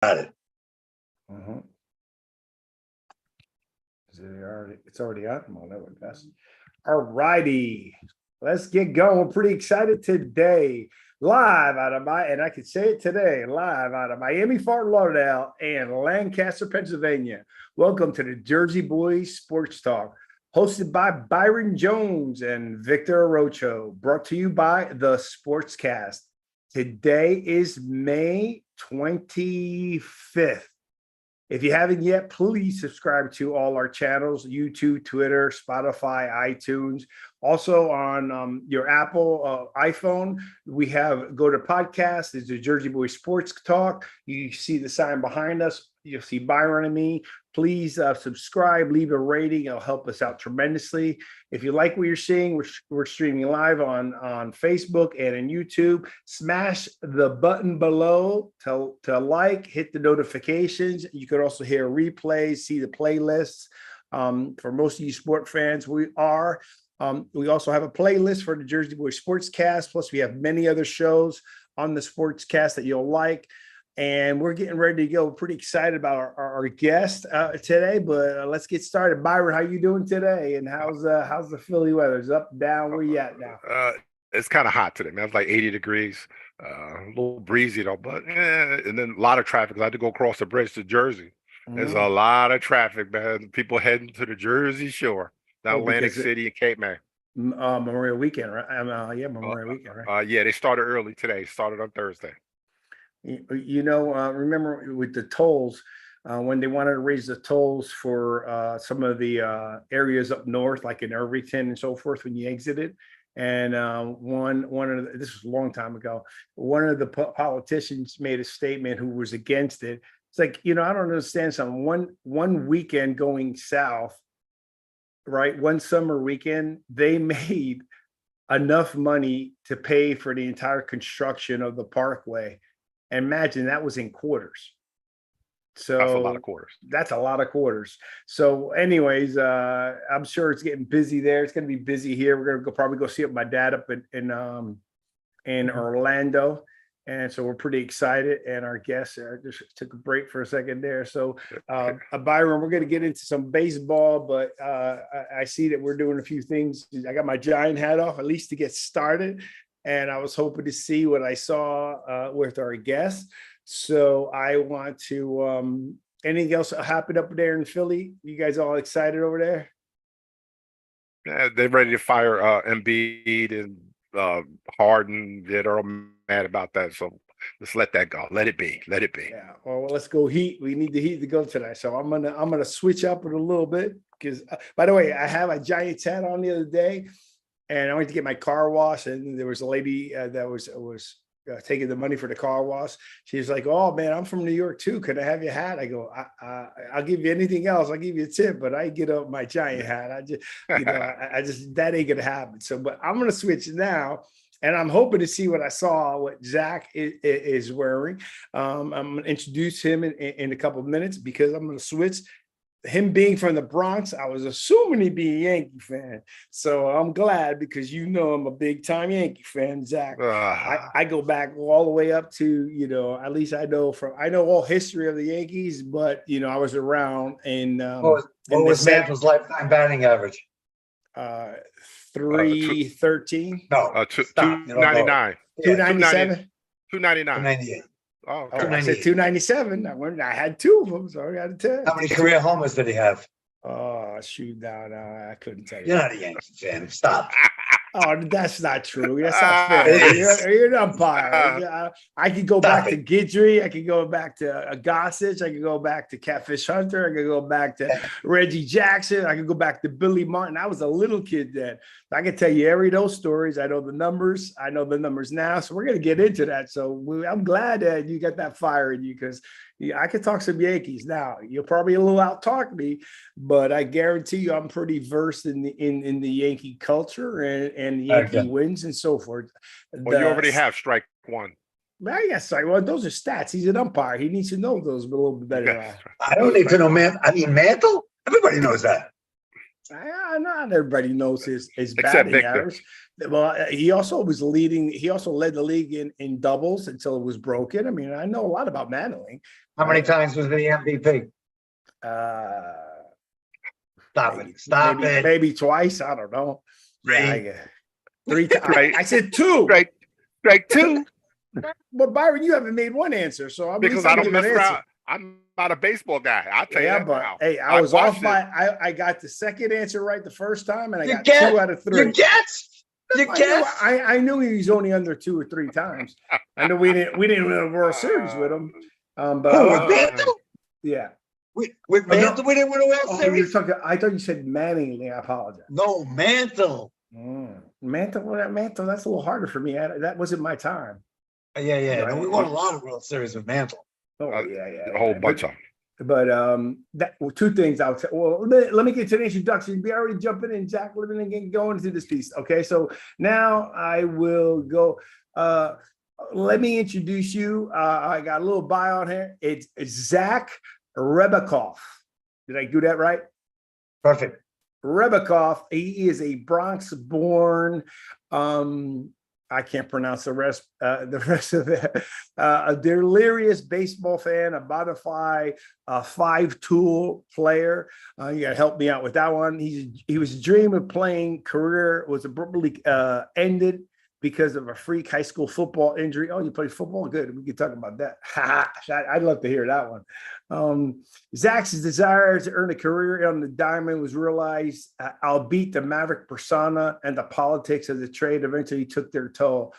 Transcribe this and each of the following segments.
it. Mhm. It's already on. Come on, that would pass. All righty, let's get going. We're pretty excited today. Live out of and I can say it today, live out of Miami, Fort Lauderdale, and Lancaster, Pennsylvania. Welcome to the Jersey Boys Sports Talk, hosted by Byron Jones and Victor Arocho, brought to you by the Sportscast. Today is May 25th. If you haven't yet, please subscribe to all our channels, YouTube, Twitter, Spotify, iTunes. Also on your Apple iPhone, we have go to podcast. It's the Jersey Boys Sports Talk. You see the sign behind us. You'll see Byron and me. Please subscribe, leave a rating. It'll help us out tremendously. If you like what you're seeing, we're streaming live on Facebook and on YouTube. Smash the button below to like, hit the notifications. You could also hear replays, see the playlists. For most of you sport fans, we also have a playlist for the Jersey Boys Sportscast. Plus, we have many other shows on the Sportscast that you'll like. And we're getting ready to go. We're pretty excited about our guest today, but let's get started. Byron, how you doing today? And how's the Philly weather? Is up, down? Where you at now? It's kind of hot today, man. It's like 80 degrees, a little breezy though, but and then a lot of traffic. I had to go across the bridge to Jersey. There's a lot of traffic, man. People heading to the Jersey Shore, down Atlantic City and Cape May. Memorial Weekend, right? Yeah, Memorial Weekend, right? Yeah, they started early today. Started on Thursday. Remember with the tolls, when they wanted to raise the tolls for some of the areas up north, like in Irvington and so forth, when you exited. And this was a long time ago, one of the politicians made a statement who was against it. It's like, I don't understand something. One weekend going south, right? One summer weekend, they made enough money to pay for the entire construction of the parkway. And imagine that was in quarters. So that's a lot of quarters. That's a lot of quarters. So anyways, I'm sure it's getting busy there. It's going to be busy here. We're going to probably go see my dad up in Orlando. And so we're pretty excited. And our guests just took a break for a second there. So Byron, we're going to get into some baseball, but I see that we're doing a few things. I got my Giant hat off, at least to get started. And I was hoping to see what I saw with our guests. So I want to, anything else happen up there in Philly? You guys all excited over there? Yeah, they're ready to fire Embiid and Harden. They're all mad about that. So let's let that go. Let it be. Let it be. Yeah. Well, let's go Heat. We need the Heat to go tonight. So I'm gonna switch up it a little bit because, by the way, I have a Giants hat on the other day. And I went to get my car wash, and there was a lady that was taking the money for the car wash. She was like, "Oh man, I'm from New York too. Can I have your hat?" I go, "I'll give you anything else. I'll give you a tip, but I get up my Giant hat. I just, I just that ain't gonna happen." So, but I'm gonna switch now, and I'm hoping to see what Zach is wearing. I'm gonna introduce him in a couple of minutes because I'm gonna switch. Him being from the Bronx, I was assuming he'd be a Yankee fan. So I'm glad because I'm a big time Yankee fan, Zach. I go back all the way up to, at least I know all history of the Yankees, but I was around in what was Mantle's lifetime batting average? 313. No, 299. 297. 299. 298. Oh, okay. I said 297. I had two of them, so I got to tell you. How many career homers did he have? Oh, shoot, no, I couldn't tell you. You're not a Yankee fan. Stop. Oh, that's not true. That's not fair. You're an umpire. I could go back to Guidry. I could go back to Gossage. I could go back to Catfish Hunter. I could go back to Reggie Jackson. I could go back to Billy Martin. I was a little kid then. I can tell you every those stories. I know the numbers. I know the numbers now. So we're going to get into that. So I'm glad that you got that fire in you because I could talk some Yankees. Now, you'll probably a little out-talk me, but I guarantee you I'm pretty versed in the Yankee culture and the Yankee wins and so forth. Well, you already have strike one. Yes, well, those are stats. He's an umpire. He needs to know those a little bit better. I don't need to know, man. I mean, Mantle? Everybody knows that. Not everybody knows his Except batting Victor. average. Well, he also was leading. He also led the league in doubles until it was broken. I mean, I know a lot about Manling. How many times was he the MVP? Stop Maybe, it. Stop it. Maybe twice. I don't know. Three. Yeah, three times. Right. I said two. Strike two. But Byron, you haven't made one answer, so I'm Because I don't mess around. I'm not a baseball guy. I'll tell you Yeah, that but now. hey, I was off watched it. I got the second answer right the first time, and I You got get- 2 out of 3. You guess. You guess. I knew he was only under 2 or 3 times. I know we didn't win a World Series with him. But Who, with Mantle? yeah. With Mantle, we didn't win a World Oh, you're Series. talking. I thought you said Manning. I apologize. No, Mantle. Mantle. Well, Mantle. That's a little harder for me. That wasn't my time. Yeah. No, we won a lot of World Series with Mantle. Oh, A whole bunch of them. But that 2 things I would say. Well, let me get to the introduction. Be already jumping in, Jack, living and getting going into this piece. Okay, so now I will go. Let me introduce you. I got a little bio on here. It's Zach Rebackoff. Did I do that right? Perfect. Rebackoff. He is a Bronx-born. I can't pronounce the rest of it. A delirious baseball fan, a bona fide 5-tool player. You got to help me out with that one. He was dream of playing career was abruptly ended because of a freak high school football injury. Oh, you play football? Good. We can talk about that. I'd love to hear that one. Zach's desire to earn a career on the diamond was realized, albeit the maverick persona and the politics of the trade eventually took their toll.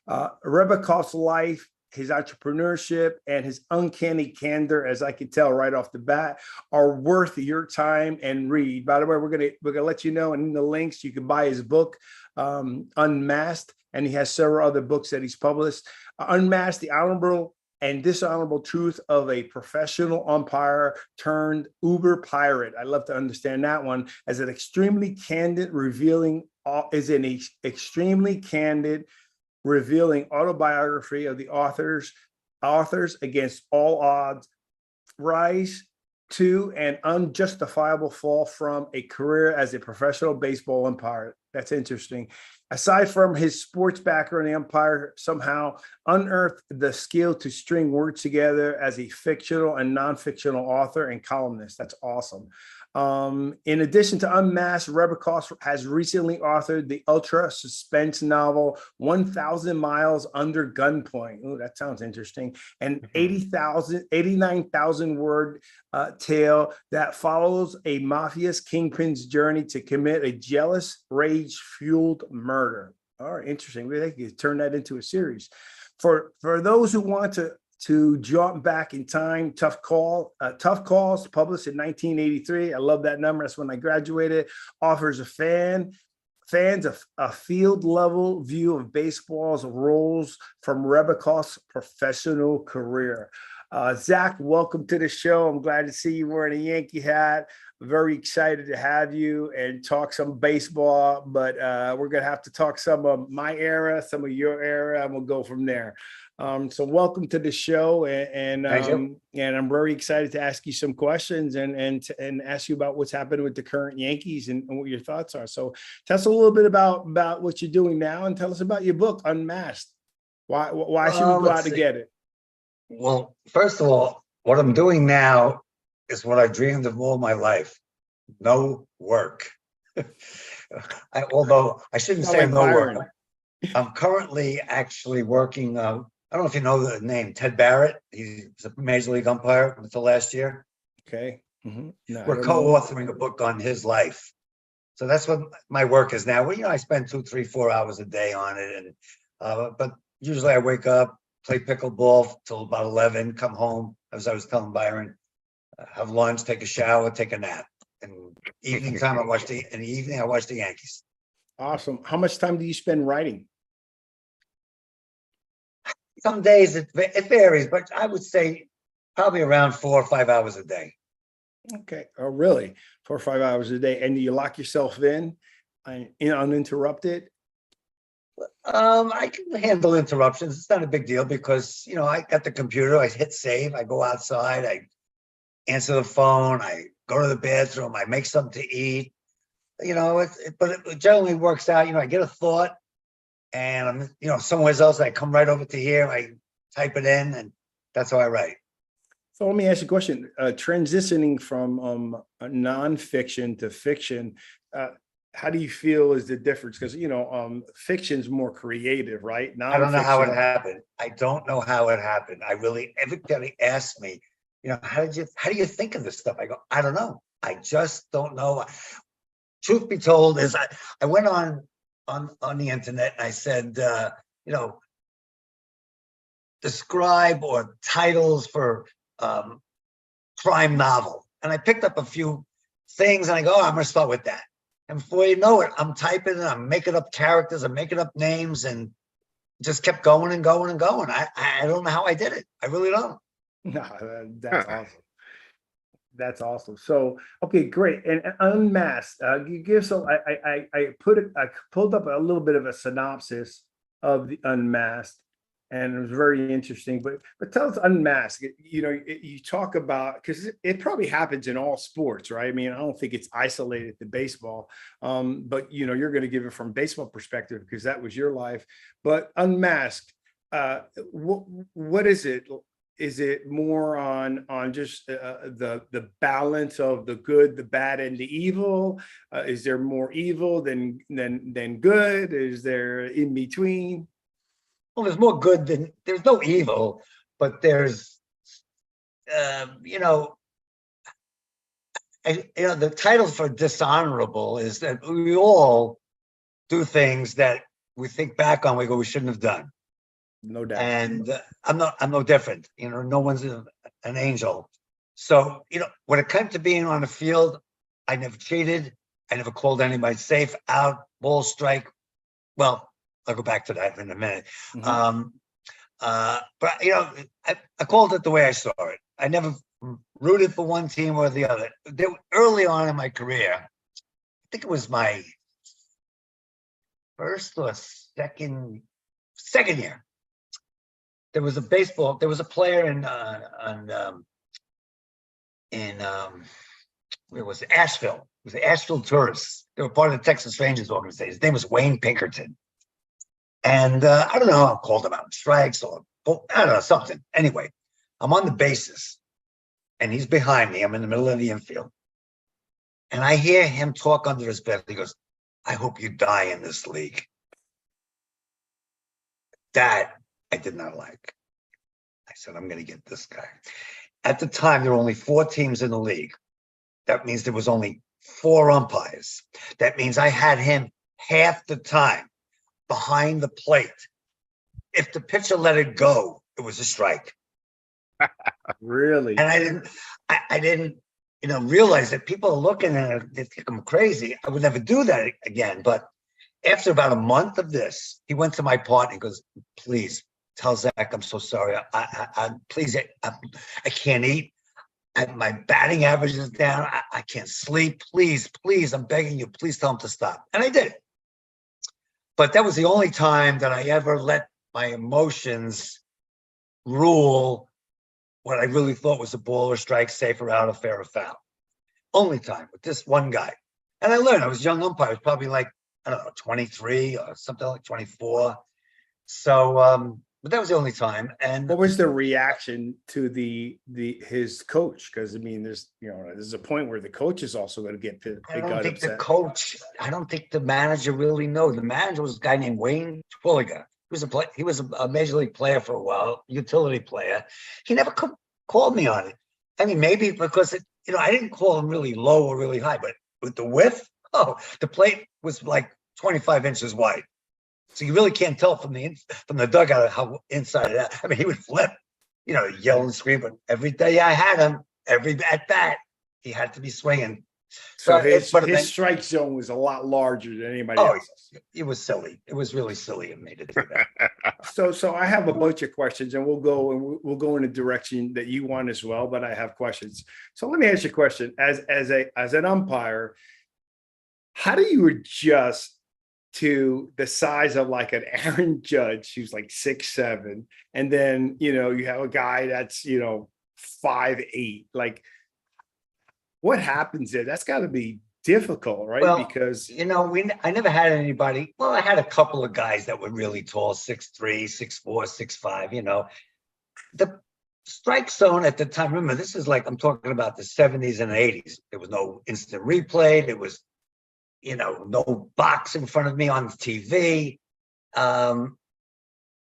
Rebackoff's life, his entrepreneurship, and his uncanny candor, as I can tell right off the bat, are worth your time and read. By the way, we're gonna let you know, and in the links you can buy his book, Unmasked, and he has several other books that he's published. Unmasked: The Honorable and Dishonorable Truth of a Professional Umpire Turned Uber Pirate. I love to understand that one as an extremely candid, revealing autobiography of the authors against all odds, rise to an unjustifiable fall from a career as a professional baseball umpire. That's interesting. Aside from his sports background, the umpire somehow unearthed the skill to string words together as a fictional and non-fictional author and columnist. That's awesome. In addition to Unmasked, Rebackoff has recently authored the ultra suspense novel 1,000 Miles Under Gunpoint. Oh, that sounds interesting. An 89,000 word tale that follows a mafia's kingpin's journey to commit a jealous, rage-fueled murder. All right, interesting. We could turn that into a series. For those who want to jump back in time, Tough Calls, published in 1983. I love that number. That's when I graduated. Offers fans a field level view of baseball's roles from Rebackoff's professional career. Zach, welcome to the show. I'm glad to see you wearing a Yankee hat. Very excited to have you and talk some baseball, but we're going to have to talk some of my era, some of your era, and we'll go from there. So welcome to the show, and I'm very excited to ask you some questions and ask you about what's happening with the current Yankees and what your thoughts are. So tell us a little bit about what you're doing now, and tell us about your book, Unmasked. Why should we go out to get it? Well, first of all, what I'm doing now is what I dreamed of all my life. No work. Although I shouldn't say no Byron. work. I'm currently actually working. I don't know if you know the name, Ted Barrett. He's a major league umpire until last year. Okay. Mm-hmm. No, We're co-authoring a book on his life. So that's what my work is now. Well, I spend 2, 3, 4 hours a day on it. And but usually I wake up, play pickleball till about 11, come home, as I was telling Byron, have lunch, take a shower, take a nap. And evening time, I watch the Yankees. Awesome. How much time do you spend writing? Some days it varies, but I would say probably around 4 or 5 hours a day. Okay. Oh, really? 4 or 5 hours a day. And do you lock yourself in uninterrupted? I can handle interruptions. It's not a big deal because, I got the computer, I hit save, I go outside, I answer the phone, I go to the bathroom, I make something to eat. but it generally works out. I get a thought and I'm, somewhere else, I come right over to here, I type it in, and that's how I write. So let me ask you a question. Transitioning from nonfiction to fiction, how do you feel is the difference? Because fiction's more creative, right? I don't know how it Nonfiction. happened. I don't know how it happened. Everybody asks me, how do you think of this stuff? I go, I don't know. I just don't know. Truth be told, is I went on the internet and I said, describe or titles for crime novel, and I picked up a few things, and I go, oh, I'm gonna start with that. And before you know it, I'm typing and I'm making up characters, I'm making up names, and just kept going and going and going. I don't know how I did it. I really don't. No, that's awesome. That's awesome. So, okay, great. And Unmasked, you give some. I pulled up a little bit of a synopsis of the Unmasked, and it was very interesting. But tell us Unmasked. You talk about, because it probably happens in all sports, right? I mean, I don't think it's isolated to baseball. But you're going to give it from baseball perspective because that was your life. But Unmasked, what is it? Is it more on just the balance of the good, the bad, and the evil? Is there more evil than good? Is there in between? Well, there's more good than there's no evil, but there's, the title for dishonorable is that we all do things that we think back on, we go, we shouldn't have done. No doubt. And I'm no different. No one's an angel. So, when it comes to being on the field, I never cheated. I never called anybody safe, out, ball strike. Well, I'll go back to that in a minute. Mhm. But I called it the way I saw it. I never rooted for one team or the other. Early on in my career, I think it was my first or second year. There was a player where was it? Asheville. It was the Asheville Tourists. They were part of the Texas Rangers organization. His name was Wayne Pinkerton. And I don't know, I called him out on strikes or I don't know, something. Anyway, I'm on the bases and he's behind me. I'm in the middle of the infield. And I hear him talk under his breath. He goes, I hope you die in this league. That I did not like. I said, I'm going to get this guy. At the time, there were only 4 teams in the league. That means there was only 4 umpires. That means I had him half the time behind the plate. If the pitcher let it go, it was a strike. Really? And I didn't, realize that people are looking at it, they think I'm crazy. I would never do that again. But after about a month of this, he went to my partner and goes, please tell Zach, I'm so sorry. Please, I can't eat. My batting average is down. I can't sleep. Please, I'm begging you, please tell him to stop. And I did. But that was the only time that I ever let my emotions rule what I really thought was a ball or strike, safe or out, or fair or foul. Only time with this one guy. And I learned, I was a young umpire. I was probably like, I don't know, 23 or something like 24. So, but that was the only time. And what was the reaction to his coach? Because I mean, there's a point where the coach is also going to get I don't think the manager really knows. The manager was a guy named Wayne Twilliger. He was a major league player for a while, utility player. He never called me on it. I mean, maybe because I didn't call him really low or really high, but with the width, the plate was like 25 inches wide. So you really can't tell from the dugout how inside it. I mean, he would flip, yell and scream. But every day I had him, every at bat, he had to be swinging. So his strike zone was a lot larger than anybody else's. It was silly. It was really silly. It made it do that. So I have a bunch of questions, and we'll go in a direction that you want as well. But I have questions. So let me ask you a question: as an umpire, how do you adjust to the size of like an Aaron Judge, who's like 6'7", and then you have a guy that's 5'8"? Like, what happens there? That's got to be difficult, right? Well, Because I never had anybody. Well, I had a couple of guys that were really tall, 6'3", 6'4", 6'5", The strike zone at the time, remember, this is like, I'm talking about the 70s and 80s. There was no instant replay. There was, no box in front of me on the TV.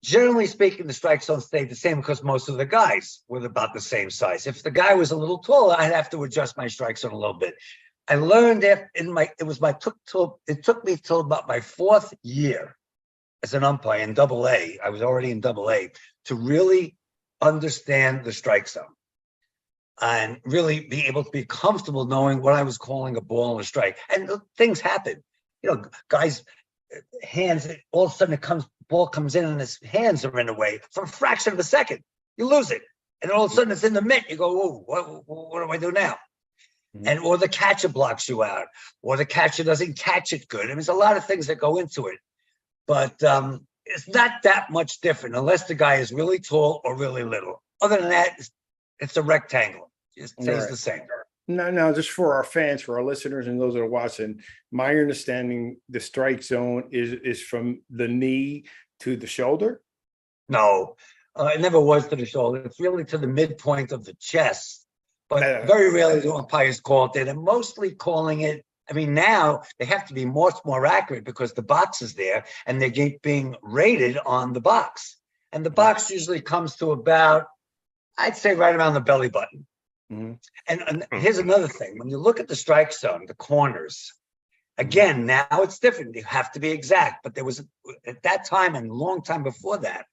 Generally speaking, the strike zone stayed the same because most of the guys were about the same size. If the guy was a little taller, I'd have to adjust my strike zone a little bit. I learned it took me till about my 4th year as an umpire in AA. I was already in AA to really understand the strike zone and really be able to be comfortable knowing what I was calling a ball and a strike. And things happen, guys, hands, all of a sudden ball comes in and his hands are in the way for a fraction of a second. You lose it. And all of a sudden it's in the mitt. You go, whoa, what do I do now? And or the catcher blocks you out, or the catcher doesn't catch it good. I mean, there's a lot of things that go into it, but it's not that much different unless the guy is really tall or really little. Other than that, it's a rectangle. It stays the same. No, just for our fans, for our listeners, and those that are watching, my understanding, the strike zone is from the knee to the shoulder. No, it never was to the shoulder. It's really to the midpoint of the chest. But very rarely do umpires call it there. They're mostly calling it. I mean, now they have to be much more accurate because the box is there and they're being rated on the box. And the box usually comes to about, I'd say, right around the belly button. Mm-hmm. And here's another thing. When you look at the strike zone, the corners, again, now it's different. You have to be exact. But there was, at that time and a long time before that,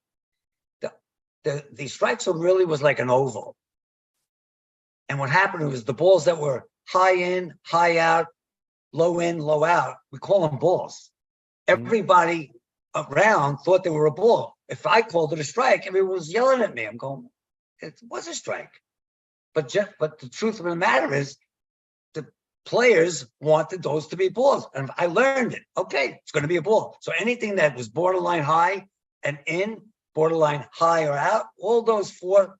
the strike zone really was like an oval. And what happened was the balls that were high in, high out, low in, low out, we call them balls. Everybody around thought they were a ball. If I called it a strike, everyone was yelling at me. I'm going, it was a strike. But the truth of the matter is the players wanted those to be balls. And I learned it. Okay, it's going to be a ball. So anything that was borderline high and in, borderline high or out, all those 4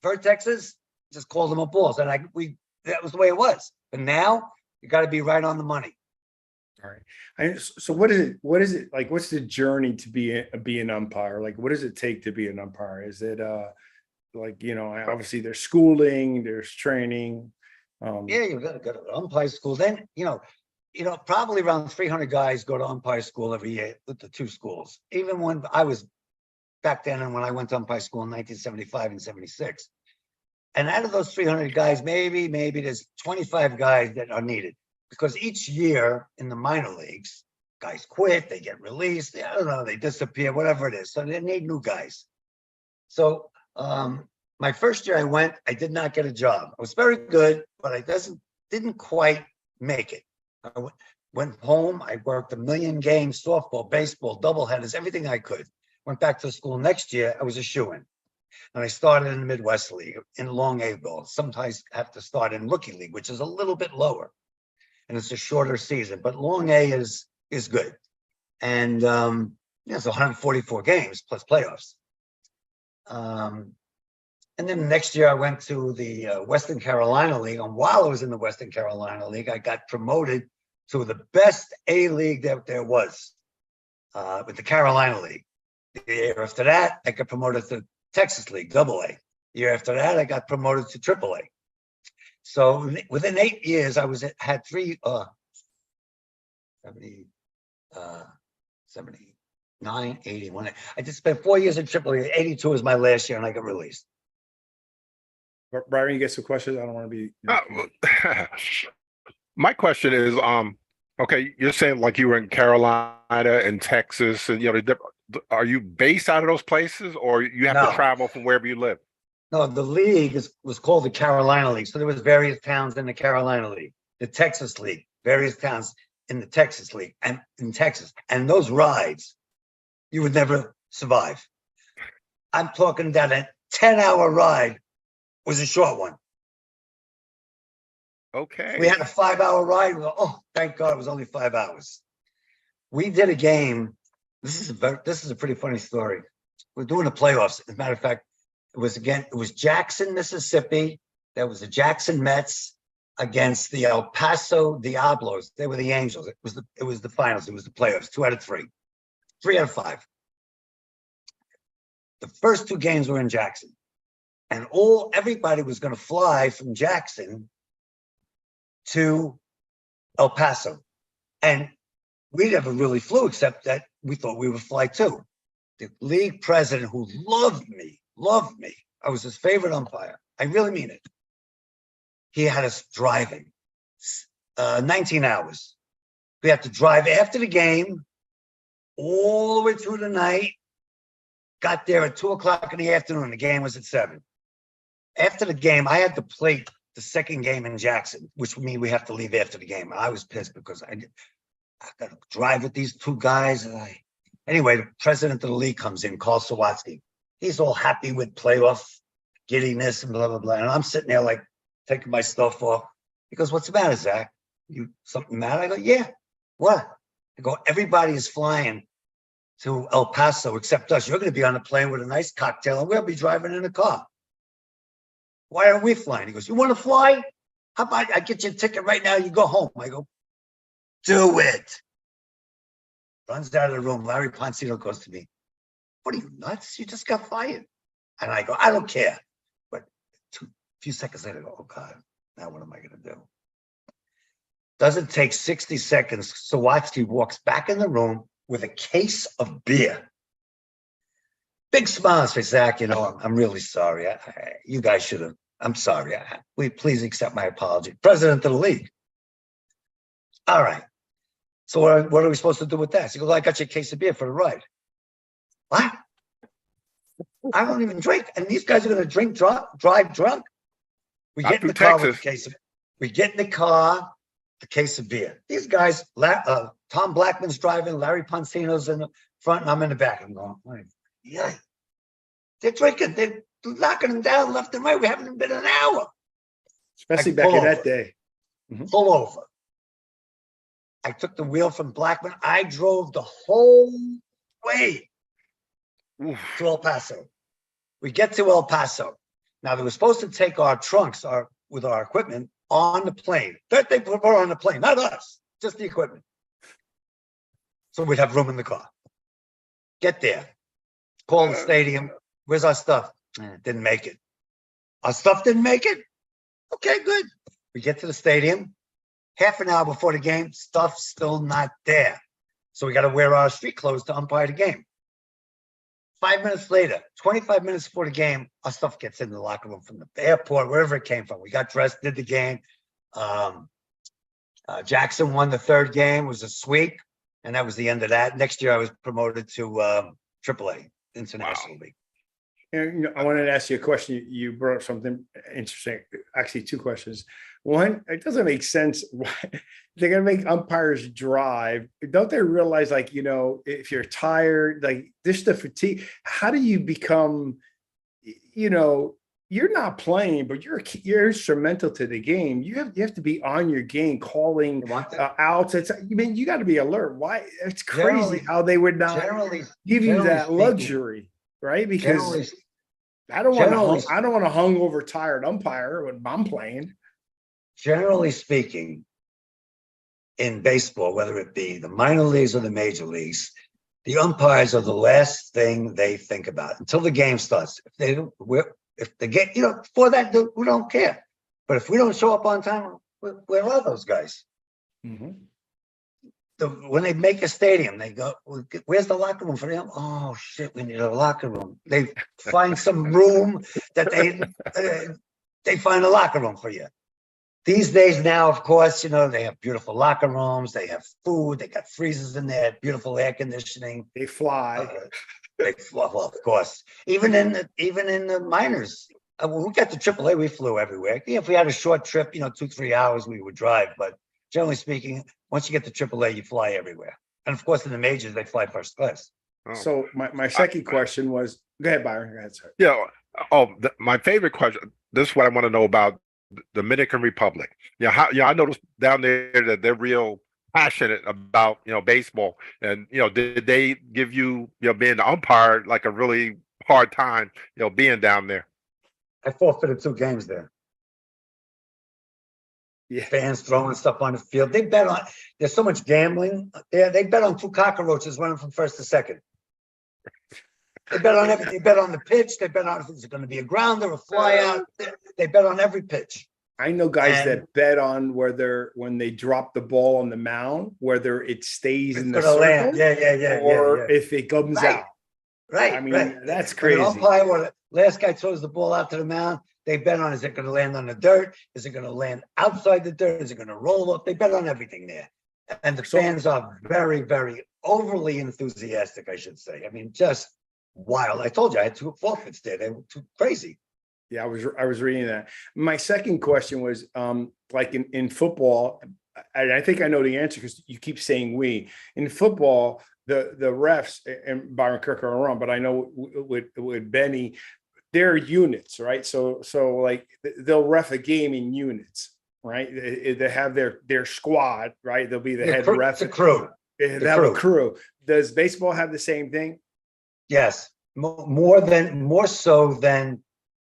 vertexes, just called them a balls. And that was the way it was. But now you got to be right on the money. All right. So what is it like? What's the journey to be an umpire? Like, what does it take to be an umpire? Is it obviously there's schooling, there's training. Yeah, you've got to go to umpire school. Then, probably around 300 guys go to umpire school every year with the 2 schools. Even when I was back then and when I went to umpire school in 1975 and 76. And out of those 300 guys, maybe there's 25 guys that are needed because each year in the minor leagues, guys quit, they get released, I don't know, they disappear, whatever it is. So they need new guys. So my first year I went, I did not get a job. I was very good, but I didn't quite make it. I went home, I worked 1 million games, softball, baseball, doubleheaders, everything I could. Went back to school next year, I was a shoo-in. And I started in the Midwest League in long A ball. Sometimes I have to start in Rookie League, which is a little bit lower. And it's a shorter season, but long A is good. And it's 144 games plus playoffs. And then the next year I went to the Western Carolina League. And while I was in the Western Carolina League, I got promoted to the best A League that there was with the Carolina League. The year after that, I got promoted to Texas League, AA. The year after that, I got promoted to AAA. So within 8 years, I had 3, 79, 81. I just spent 4 years in AAA. 82 was my last year, and I got released. Byron, you get some questions? I don't want to be. My question is, okay, you're saying like you were in Carolina and Texas, and are you based out of those places, or you have to travel from wherever you live? No, the league was called the Carolina League. So there was various towns in the Carolina League, the Texas League, various towns in the Texas League and in Texas. And those rides, you would never survive. I'm talking that a 10-hour ride was a short one. Okay. We had a 5-hour ride. Oh, thank God it was only 5 hours. We did a game. This is a pretty funny story. We're doing the playoffs. As a matter of fact, it was Jackson, Mississippi. There was the Jackson Mets against the El Paso Diablos. They were the Angels. It was the finals. It was the playoffs. 2 out of 3, 3 out of 5. The first 2 games were in Jackson, and everybody was going to fly from Jackson to El Paso, and we never really flew, except that we thought we would fly too. The league president, who loved me. I was his favorite umpire. I really mean it. He had us driving 19 hours. We had to drive after the game all the way through the night. Got there at 2:00 in the afternoon. The game was at 7. After the game, I had to play the second game in Jackson, which would mean we have to leave after the game. I was pissed because I got to drive with these 2 guys. Anyway, the president of the league comes in, Carl Sawatsky. He's all happy with playoff giddiness and blah, blah, blah. And I'm sitting there like taking my stuff off. He goes, "What's the matter, Zach? You something matter?" I go, "Yeah." "What?" I go, "Everybody is flying to El Paso except us. You're going to be on a plane with a nice cocktail and we'll be driving in a car. Why aren't we flying?" He goes, "You want to fly? How about I get you a ticket right now? You go home." I go, "Do it." Runs out of the room. Larry Poncino goes to me, "What are you, nuts? You just got fired." And I go, "I don't care." But a few seconds later, I go, "Oh God, now what am I going to do?" Doesn't take 60 seconds. Sawatsky walks back in the room with a case of beer. Big smiles for Zach. "I'm really sorry. You guys should have. I'm sorry. Please accept my apology." President of the league. All right. So what are we supposed to do with that? He goes, "I got you a case of beer for the ride." What? I don't even drink, and these guys are going to drive drunk. We get in the car with the case of beer. These guys, Tom Blackman's driving, Larry Poncino's in the front, and I'm in the back. I'm going, yeah. They're drinking. They're knocking them down left and right. We haven't even been an hour. Especially back in that day. Pull over. I took the wheel from Blackman. I drove the whole way to El Paso. We get to El Paso. Now, they were supposed to take our trunks with our equipment on the plane. They put on the plane, not us, just the equipment. So we'd have room in the car. Get there. Call the stadium. "Where's our stuff?" Didn't make it. Our stuff didn't make it? Okay, good. We get to the stadium. Half an hour before the game, stuff's still not there. So we got to wear our street clothes to umpire the game. 5 minutes later, 25 minutes before the game, our stuff gets in the locker room from the airport, wherever it came from. We got dressed, did the game. Jackson won the 3rd game. It was a sweep, and that was the end of that. Next year, I was promoted to AAA, International League. And I wanted to ask you a question. You brought up something interesting. Actually, 2 questions. One, it doesn't make sense why they're going to make umpires drive. Don't they realize, if you're tired, just the fatigue, how do you become, you're not playing, but you're instrumental to the game. You have to be on your game, calling outs. You got to be alert. Why? It's crazy how they would not give you that luxury, right? Because I don't want a hungover, tired umpire when I'm playing. Generally speaking, in baseball, whether it be the minor leagues or the major leagues, the umpires are the last thing they think about until the game starts. If they get, before that, we don't care. But if we don't show up on time, where are those guys? Mm-hmm. When they make a stadium, they go, "Where's the locker room for them?" "Oh shit, we need a locker room." They find some room that they find a locker room for you. These days now, of course, they have beautiful locker rooms. They have food. They got freezers in there, beautiful air conditioning. They fly. They fly, well, of course. Even in the minors, when we got to AAA, we flew everywhere. If we had a short trip, 2-3 hours, we would drive. But generally speaking, once you get to AAA, you fly everywhere. And of course, in the majors, they fly first class. So my second question was, go ahead, Byron. Go ahead, sir. Yeah. My favorite question. This is what I want to know about the Dominican Republic. I noticed down there that they're real passionate about baseball, and did they give you being the umpire like a really hard time being down there? I forfeited 2 games there. Yeah. Fans throwing stuff on the field. They bet on. There's so much gambling. They bet on 2 cockroaches running from first to second. They bet on everything. They bet on the pitch. They bet on if it's going to be a grounder, a fly out. They bet on every pitch. I know guys And- that bet on whether when they drop the ball on the mound, whether it stays in the It's gonna land. circle or Yeah. if it comes Right. out. Right. I mean, right. that's When an crazy. umpire, or the last guy throws the ball out to the mound, they bet on, is it going to land on the dirt? Is it going to land outside the dirt? Is it going to roll up? They bet on everything there. And the So- fans are very, very overly enthusiastic, I should say. I mean, just wild. I told you I had 2 forfeits there. They were too crazy. Yeah, I was reading that. My second question was like in football, and I think I know the answer because you keep saying we. In football, the refs, and Byron, correct me if I'm wrong, but I know with Benny, they're units, right? So like they'll ref a game in units, right? They have their squad, right? They'll be the head ref. It's a crew. They have a crew. Does baseball have the same thing? Yes, more so than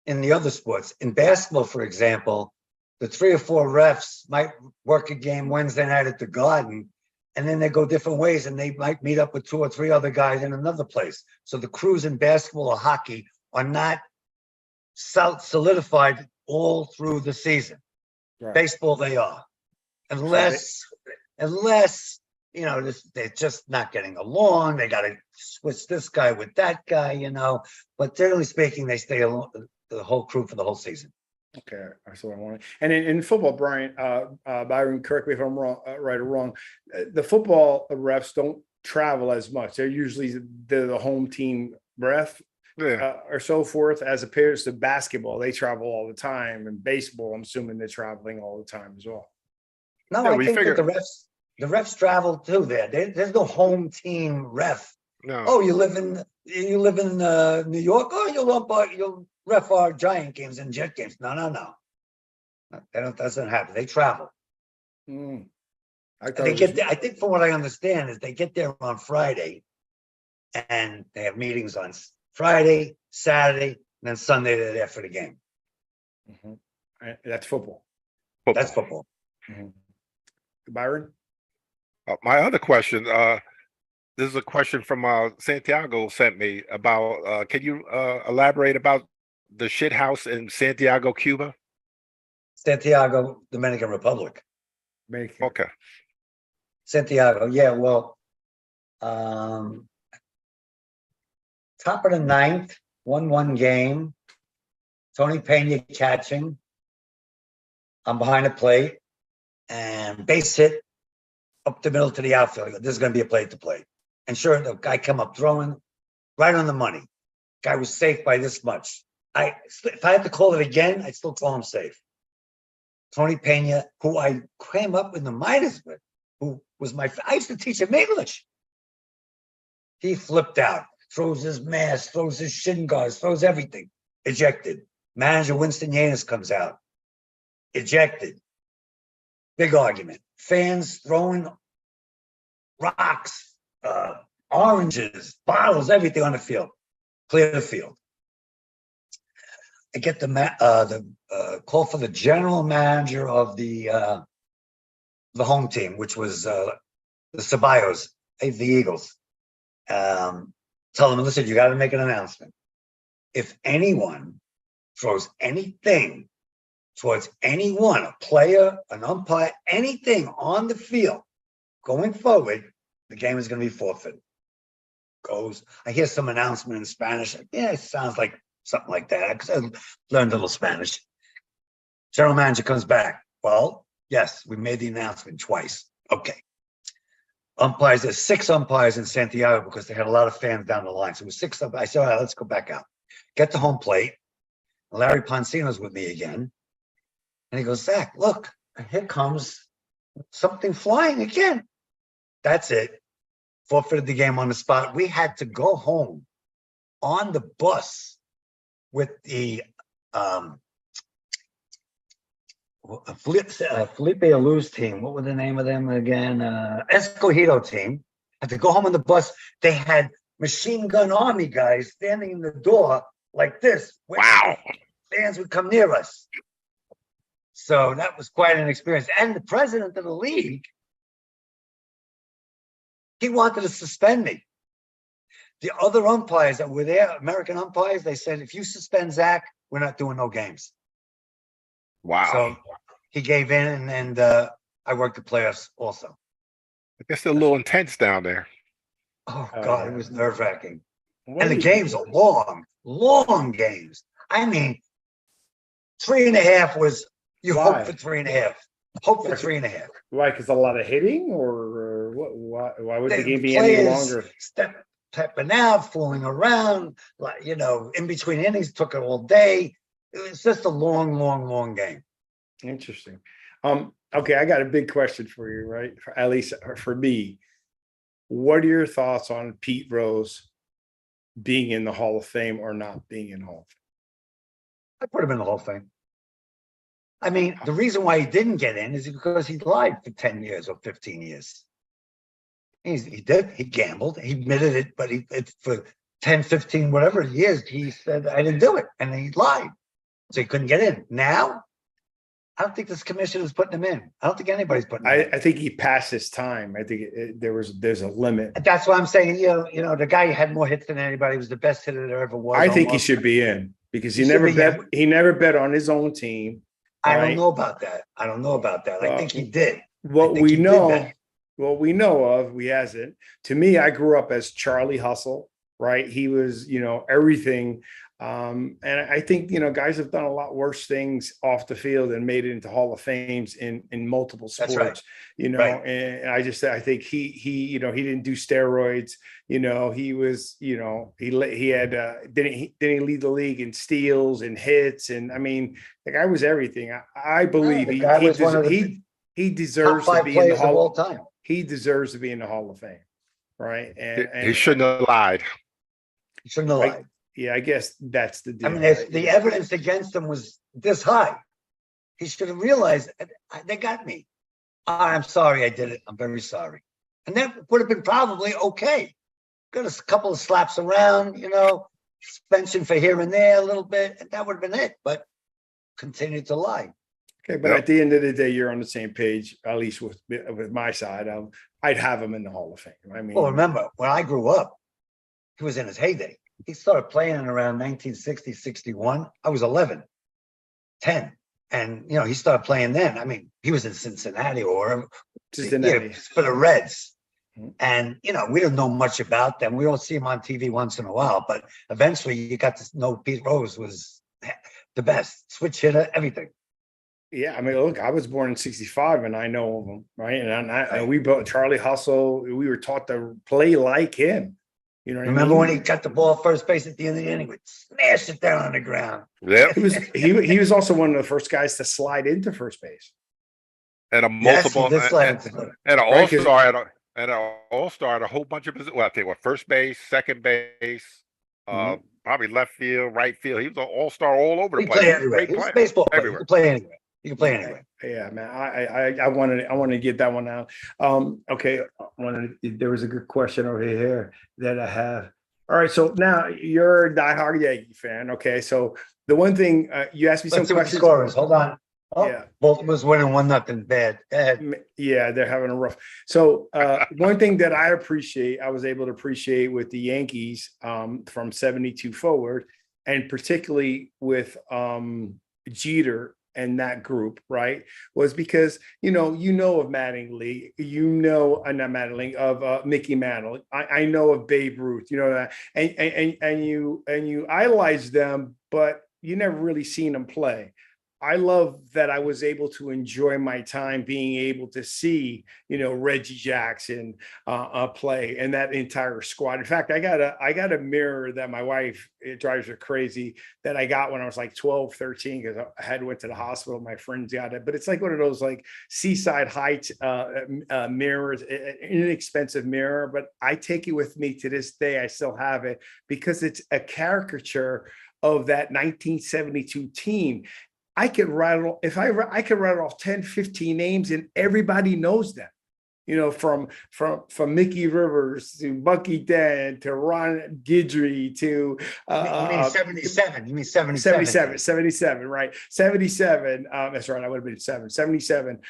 in the other sports. In basketball, for example, the 3 or 4 refs might work a game Wednesday night at the Garden, and then they go different ways, and they might meet up with 2 or 3 other guys in another place. So the crews in basketball or hockey are not solidified all through the season. Right. Baseball, they are, unless you know, they're just not getting along. They got to switch this guy with that guy, you know. But generally speaking, they stay along the whole crew for the whole season. Okay, that's what I wanted. And in football, Brian, Byron, correct me if I'm wrong, right or wrong. The football refs don't travel as much. They're usually the home team ref, or so forth, as opposed to basketball. They travel all the time, and baseball, I'm assuming they're traveling all the time as well. No, Yeah, I we think figure- that the refs travel too. There's no home team ref. No. Oh, you live in New York. Oh, you'll ref our Giant games and Jet games. No. That doesn't happen. They travel. I They get there, I think from what I understand is they get there on Friday, and they have meetings on Friday, Saturday, and then Sunday they're there for the game. That's football. That's football. Byron? My other question, this is a question from Santiago sent me about, can you elaborate about the shit house in Santiago, Cuba? Santiago, Dominican Republic. Okay. Santiago, yeah, well, top of the 9th, 1-1 game. Tony Pena catching. I'm behind the plate, and base hit up the middle to the outfield. This is going to be a plate to play. And sure, the guy come up throwing right on the money. Guy was safe by this much. If I had to call it again, I'd still call him safe. Tony Pena, who I came up in the minors with, who was I used to teach him English. He flipped out, throws his mask, throws his shin guards, throws everything. Ejected. Manager Winston Yanis comes out. Ejected. Big argument. Fans throwing rocks, oranges, bottles, everything on the field. Clear the field. I get the call for the general manager of the home team, which was the Ceballos, the Eagles. Tell them, listen, you got to make an announcement. If anyone throws anything towards anyone, a player, an umpire, anything on the field going forward, the game is going to be forfeit. I hear some announcement in Spanish. Yeah, it sounds like something like that, because I learned a little Spanish. General manager comes back. Well, yes, we made the announcement twice. Okay. Umpires, there's 6 umpires in Santiago because they had a lot of fans down the line. So it was 6 umpires. I said, all right, let's go back out. Get the home plate. Larry Poncino's with me again. And he goes, Zach, look, here comes something flying again. That's it. Forfeited the game on the spot. We had to go home on the bus with the Felipe Alou's team. What was the name of them again? Escogido team. Had to go home on the bus. They had machine gun army guys standing in the door like this. Wow. Fans would come near us. So that was quite an experience. And the president of the league, he wanted to suspend me. The other umpires that were there, American umpires, they said, if you suspend Zach, we're not doing no games. Wow. So he gave in, and I worked the playoffs also. I guess they're a little intense down there. Oh, God, yeah. it was nerve-wracking. What And the do you- games are long, long games. I mean, 3.5 was, you Why? hope for 3.5. Hope for 3.5. Why? Because a lot of hitting, or what? Why would the The game be any players longer? stepping out, fooling around, like, in between innings, took it all day. It was just a long, long, long game. Interesting. Okay, I got a big question for you, right? At least for me. What are your thoughts on Pete Rose being in the Hall of Fame or not being in the Hall of Fame? I put him in the Hall of Fame. I mean, the reason why he didn't get in is because he lied for 10 years or 15 years. He did. He gambled. He admitted it, but for 10, 15, whatever years, he said, I didn't do it. And he lied. So he couldn't get in. Now, I don't think this commission is putting him in. I don't think anybody's putting him in. I think he passed his time. I think there's a limit. That's why I'm saying, the guy had more hits than anybody. He was the best hitter there ever was. I think he almost. should be in because He should be in. he never bet on his own team. I right? don't know about that. I think he did. What think we he did know, that. what we know of, he hasn't. To me, I grew up as Charlie Hustle, right? He was, everything. And I think, Guys guys have done a lot worse things off the field and made it into Hall of Fames in multiple That's sports, right. Right. and I think he didn't do steroids, he was, he had, didn't he lead the league in steals and hits? And I mean, the guy was everything. I believe The guy was one of the he top deserves to 5 be in the players of all Hall. time. He deserves to be in the Hall of Fame, right? He shouldn't have lied. He shouldn't have Right. lied. Yeah, I guess that's the deal. I mean, if the evidence against him was this high, he should have realized they got me. I'm sorry I did it. I'm very sorry. And that would have been probably okay. Got a couple of slaps around, suspension for here and there a little bit, and that would have been it. But continued to lie. Okay, but at the end of the day, you're on the same page, at least with my side. I'd have him in the Hall of Fame. I mean, Well, remember, when I grew up, he was in his heyday. He started playing in around 1960, 61. I was 11, 10. And, he started playing then. I mean, he was in Cincinnati or Cincinnati. for the Reds. Mhm. And, we don't know much about them. We don't see him on TV once in a while. But eventually you got to know Pete Rose was the best. Switch hitter, everything. Yeah, I mean, look, I was born in '65, and I know of him, right? And we built Charlie Hustle. We were taught to play like him. You know what Remember I mean? when he got the ball first base at the end of the inning, would smash it down on the ground. Yep. He was also one of the first guys to slide into first base. And a Yes, he multiple did slide into and the- an Right, 'cause- all-star and an all-star at a whole bunch of positions. Well, I think first base, second base, Mhm. probably left field, right field. He was an all-star all over the He place. played everywhere. Great He was a player. baseball player. He Everywhere. could play anywhere. He could play anywhere. Yeah, man. I wanted to get that one out. Okay. There was a good question over here that I have. All right. So now you're a diehard Yankee fan. Okay. So the one thing you asked me Let's see some what the questions. score is. Hold on. Oh, Yeah. Baltimore's winning 1-0. Bad. Go ahead. Yeah, they're having a rough. So one thing that I was able to appreciate with the Yankees from 72 forward, and particularly with Jeter and that group, right, was because of Mattingly, not Mattingly, of Mickey Mantle. I know of Babe Ruth, that, and you idolize them, but you never really seen them play. I love that I was able to enjoy my time being able to see, Reggie Jackson play and that entire squad. In fact, I got a mirror that my wife, it drives her crazy, that I got when I was like 12, 13, because I went to the hospital. My friends got it, but it's like one of those like Seaside Heights mirrors, an inexpensive mirror, but I take it with me to this day. I still have it because it's a caricature of that 1972 team. I could rattle off 10, 15 names and everybody knows them. You know, from Mickey Rivers to Bucky Dent to Ron Guidry to You mean 77? You mean 77, 77? 77, right? 77. That's right. I would have been 77.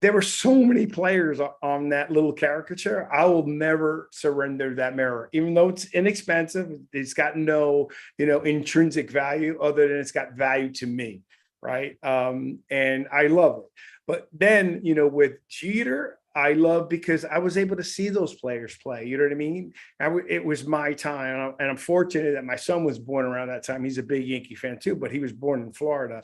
There were so many players on that little caricature. I will never surrender that mirror, even though it's inexpensive. It's got no, intrinsic value other than it's got value to me, right? And I love it. But then, with Jeter, I love because I was able to see those players play. You know what I mean? It was my time, and I'm fortunate that my son was born around that time. He's a big Yankee fan too, but he was born in Florida.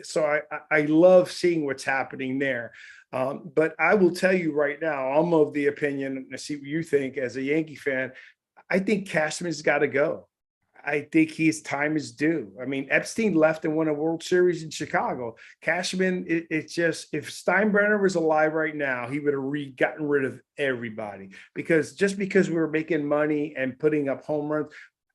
So I love seeing what's happening there. But I will tell you right now, I'm of the opinion, and I see what you think as a Yankee fan. I think Cashman's got to go. I think his time is due. I mean, Epstein left and won a World Series in Chicago. Cashman, it's just, if Steinbrenner was alive right now, he would have gotten rid of everybody, because we were making money and putting up home runs.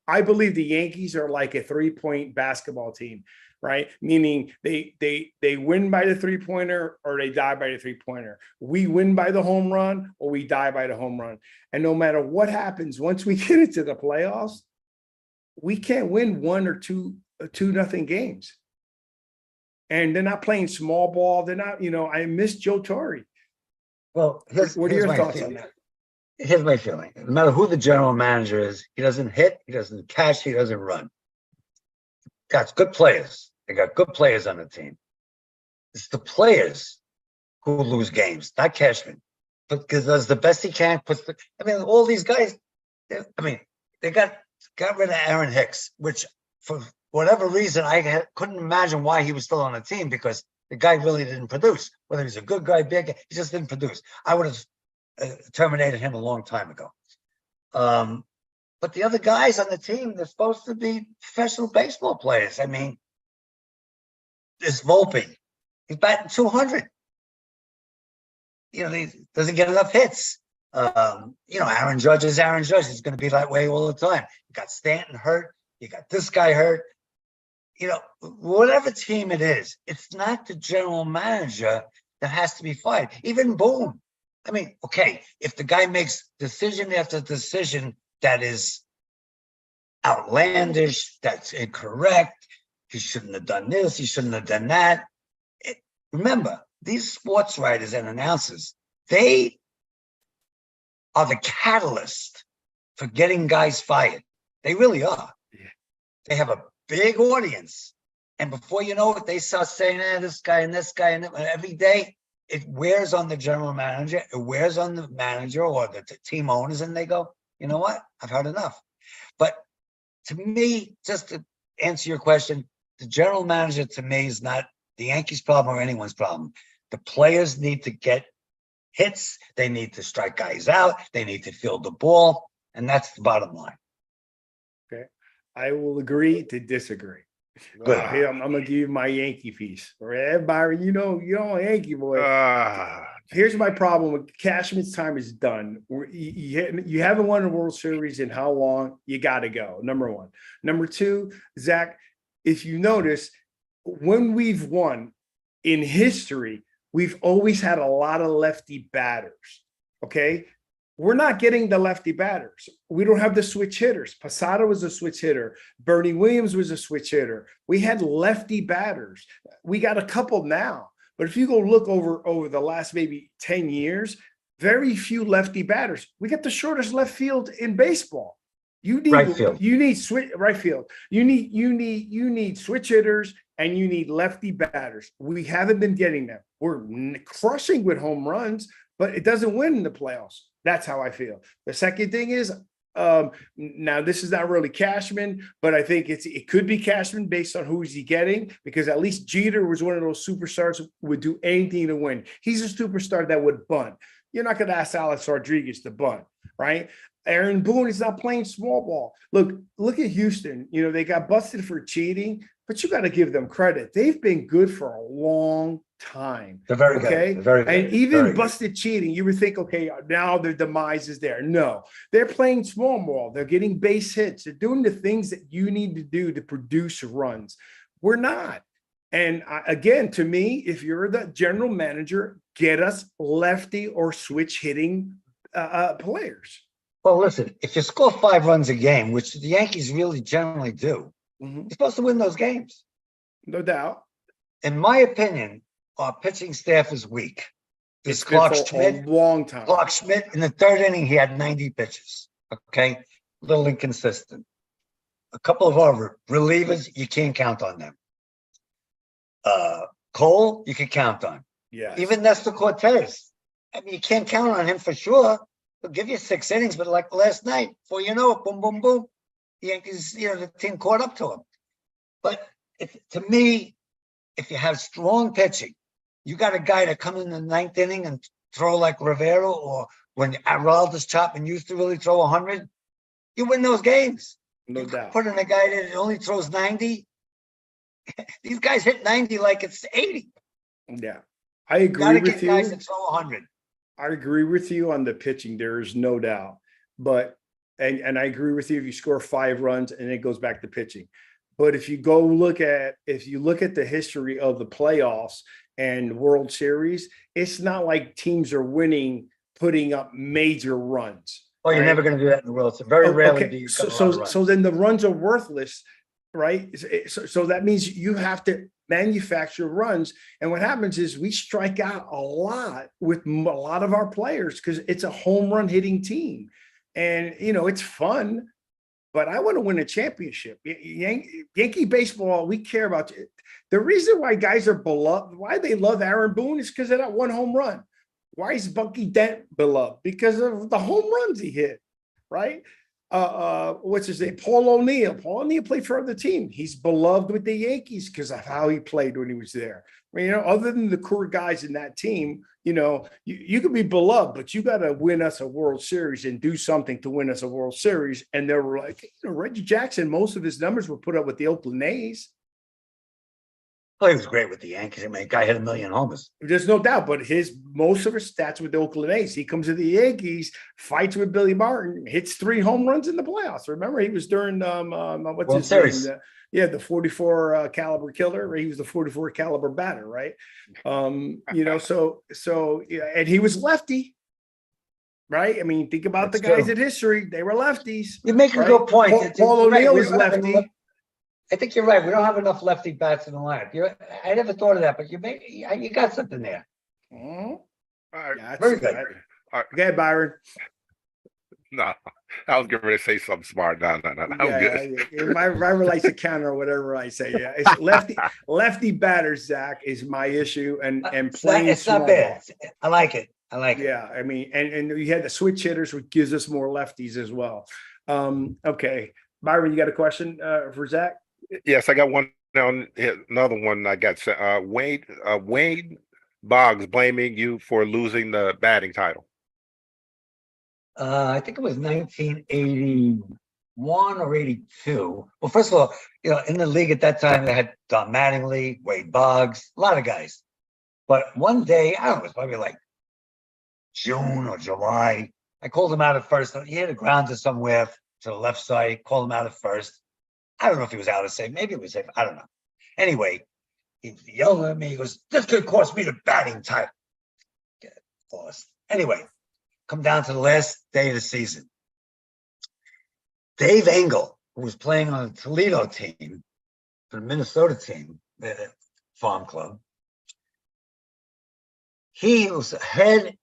I believe the Yankees are like a 3-point basketball team, right? Meaning they win by the 3-pointer or they die by the 3-pointer. We win by the home run or we die by the home run. And no matter what happens, once we get into the playoffs, we can't win 1 or 2-0 games. And they're not playing small ball. They're not, I miss Joe Torre. Well, What are your thoughts on that? Here's my feeling. No matter who the general manager is, he doesn't hit, he doesn't catch, he doesn't run. Got good players. They got good players on the team. It's the players who lose games, not Cashman. But because does the best he can. All these guys, they got rid of Aaron Hicks, which for whatever reason, couldn't imagine why he was still on the team, because the guy really didn't produce. Whether he's a good guy, big guy, he just didn't produce. I would have terminated him a long time ago. But the other guys on the team, they're supposed to be professional baseball players. I mean, this Volpe, he's batting 200. He doesn't get enough hits. Aaron Judge is Aaron Judge. He's going to be that way all the time. You got Stanton hurt. You got this guy hurt. Whatever team it is, it's not the general manager that has to be fired. Even Boone. Okay, if the guy makes decision after decision that is outlandish, that's incorrect, he shouldn't have done this, he shouldn't have done that. Remember, these sports writers and announcers, they are the catalyst for getting guys fired. They really are. Yeah. They have a big audience. And before you know it, they start saying, this guy and this guy. And every day, it wears on the general manager. It wears on the manager or the team owners. And they go, you know what? I've had enough. But to me, just to answer your question, the general manager to me is not the Yankees' problem or anyone's problem. The players need to get hits. They need to strike guys out. They need to field the ball. And that's the bottom line. Okay. I will agree to disagree. Good. I'm going to give you my Yankee piece. All right, Byron, you're a Yankee boy. Here's my problem with Cashman's time is done. You haven't won a World Series in how long? You got to go, number one. Number two, Zach, if you notice, when we've won in history, we've always had a lot of lefty batters, okay? We're not getting the lefty batters. We don't have the switch hitters. Posada was a switch hitter. Bernie Williams was a switch hitter. We had lefty batters. We got a couple now. But if you go look over the last maybe 10 years, very few lefty batters. We got the shortest left field in baseball. You need right field. You need right field. You need switch hitters and you need lefty batters. We haven't been getting them. We're crushing with home runs, but it doesn't win in the playoffs. That's how I feel. The second thing is, now this is not really Cashman, but I think it could be Cashman based on who is he getting, because at least Jeter was one of those superstars who would do anything to win. He's a superstar that would bunt. You're not going to ask Alex Rodriguez to bunt, right? Aaron Boone is not playing small ball. Look at Houston. They got busted for cheating, but you got to give them credit. They've been good for a long time. They're very good. They're very good. And even busted cheating, you would think, okay, now their demise is there. No, they're playing small ball. They're getting base hits. They're doing the things that you need to do to produce runs. We're not. And again, to me, if you're the general manager, get us lefty or switch hitting players. Well, listen, if you score 5 runs a game, which the Yankees really generally do, Mhm. you're supposed to win those games. No doubt. In my opinion, our pitching staff is weak. This It's been Clark for Schmidt, a long time. Clark Schmidt in the 3rd inning, he had 90 pitches. Okay, a little inconsistent. A couple of our relievers, you can't count on them. Cole, you can count on. Yes. Even Nestor Cortez. I mean, you can't count on him for sure. He'll give you 6 innings, but like last night, before you know it, boom, boom, boom, the Yankees, the team caught up to him. But to me, if you have strong pitching, you got a guy to come in the 9th inning and throw like Rivera, or when Araldis Chapman used to really throw 100, you win those games. No doubt. Put in a guy that only throws 90. These guys hit 90 like it's 80. Yeah. I agree Gotta with get guys you. that throw 100. I agree with you on the pitching. There is no doubt. But and I agree with you if you score 5 runs and it goes back to pitching. But if you look at the history of the playoffs and World Series, it's not like teams are winning, putting up major runs. Oh, you're right? never going to do that in the world. It's very rarely. Do you So, get a lot of so, runs. so then the runs are worthless, right? So that means you have to manufacture runs. And what happens is we strike out a lot with a lot of our players because it's a home run hitting team. And, it's fun, but I want to win a championship. Yankee baseball, we care about it. The reason why guys are beloved, why they love Aaron Boone is because of that 1 home run. Why is Bucky Dent beloved? Because of the home runs he hit, right? What's his name? Paul O'Neill. Paul O'Neill played for the team. He's beloved with the Yankees because of how he played when he was there. I mean, other than the core guys in that team, you could be beloved, but you got to win us a World Series and do something to win us a World Series. And they were like, Reggie Jackson, most of his numbers were put up with the Oakland A's. Oh, he was great with the Yankees. I mean, the guy hit 1 million homers. There's no doubt, but most of his stats with the Oakland A's. He comes to the Yankees, fights with Billy Martin, hits 3 home runs in the playoffs. Remember, he was during what's World his Series. name? The 44 caliber killer. He was the 44 caliber batter, right? So and he was lefty, right? I mean, think about That's the guys true. in history; they were lefties. You make a right? good point. Paul You're right. O'Neill We was don't have lefty. enough- I think you're right. We don't have enough lefty bats in the lineup. I never thought of that, but you got something there. Mhm. All right. Yeah, Very good. All right. Okay, Byron. No, I was getting ready to say something smart. No. I'm good. My likes to counter or whatever I say. Yeah, it's lefty batters. Zach is my issue, and playing It's not small bad. ball. I like it. Yeah, I mean, and you had the switch hitters, which gives us more lefties as well. Okay, Byron, you got a question for Zach? Yes, I got one. Another one I got. Wayne Boggs blaming you for losing the batting title. I think it was 1981 or 82. Well, first of all, in the league at that time, they had Don Mattingly, Wade Boggs, a lot of guys. But one day, I don't know, it was probably like June or July. I called him out at first. He had a grounder somewhere to the left side. Called him out at first. I don't know if he was out of safe. Maybe it was safe. I don't know. Anyway, he yelled at me. He goes, "This could cost me the batting title." Get lost. Anyway, come down to the last day of the season. Dave Engel, who was playing on the Toledo team, the Minnesota team, the farm club, he was ahead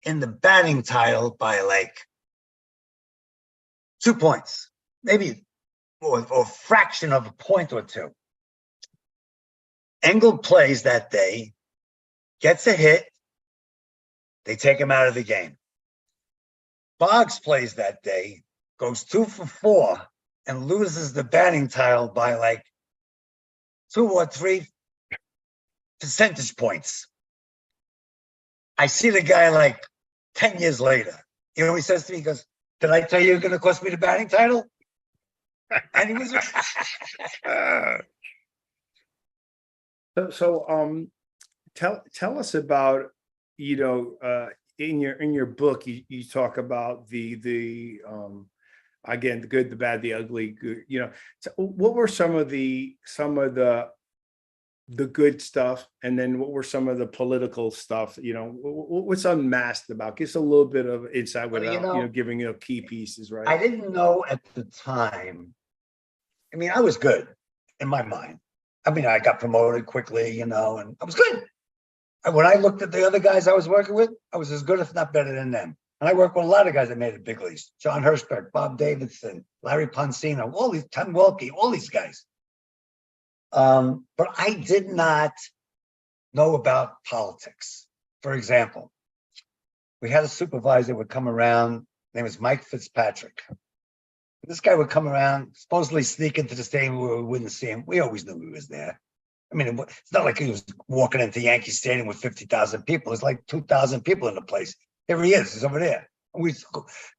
in the batting title by like 2 points, maybe or a fraction of a point or 2. Engel plays that day, gets a hit. They take him out of the game. Boggs plays that day, goes 2 for 4, and loses the batting title by like 2 or 3 percentage points. I see the guy like 10 years later. He says to me, he goes, "Did I tell you you're going to cost me the batting title?" And he was So tell us about, in your book, you talk about the again, the good, the bad, the ugly, good, so what were some of the the good stuff, and then what were some of the political stuff? You know, what's Unmasked about? Give us a little bit of insight Well, without giving key pieces, right? I didn't know at the time. I mean, I was good in my mind. I mean, I got promoted quickly, and I was good. And when I looked at the other guys I was working with, I was as good, if not better than them. And I worked with a lot of guys that made it big leagues. John Hirschberg, Bob Davidson, Larry Poncino, all these, Tim Welke, all these guys. But I did not know about politics. For example, we had a supervisor would come around. His name was Mike Fitzpatrick. This guy would come around, supposedly sneak into the stadium where we wouldn't see him. We always knew he was there. I mean, it's not like he was walking into Yankee Stadium with 50,000 people. It's like 2,000 people in the place. Here he is. He's over there. We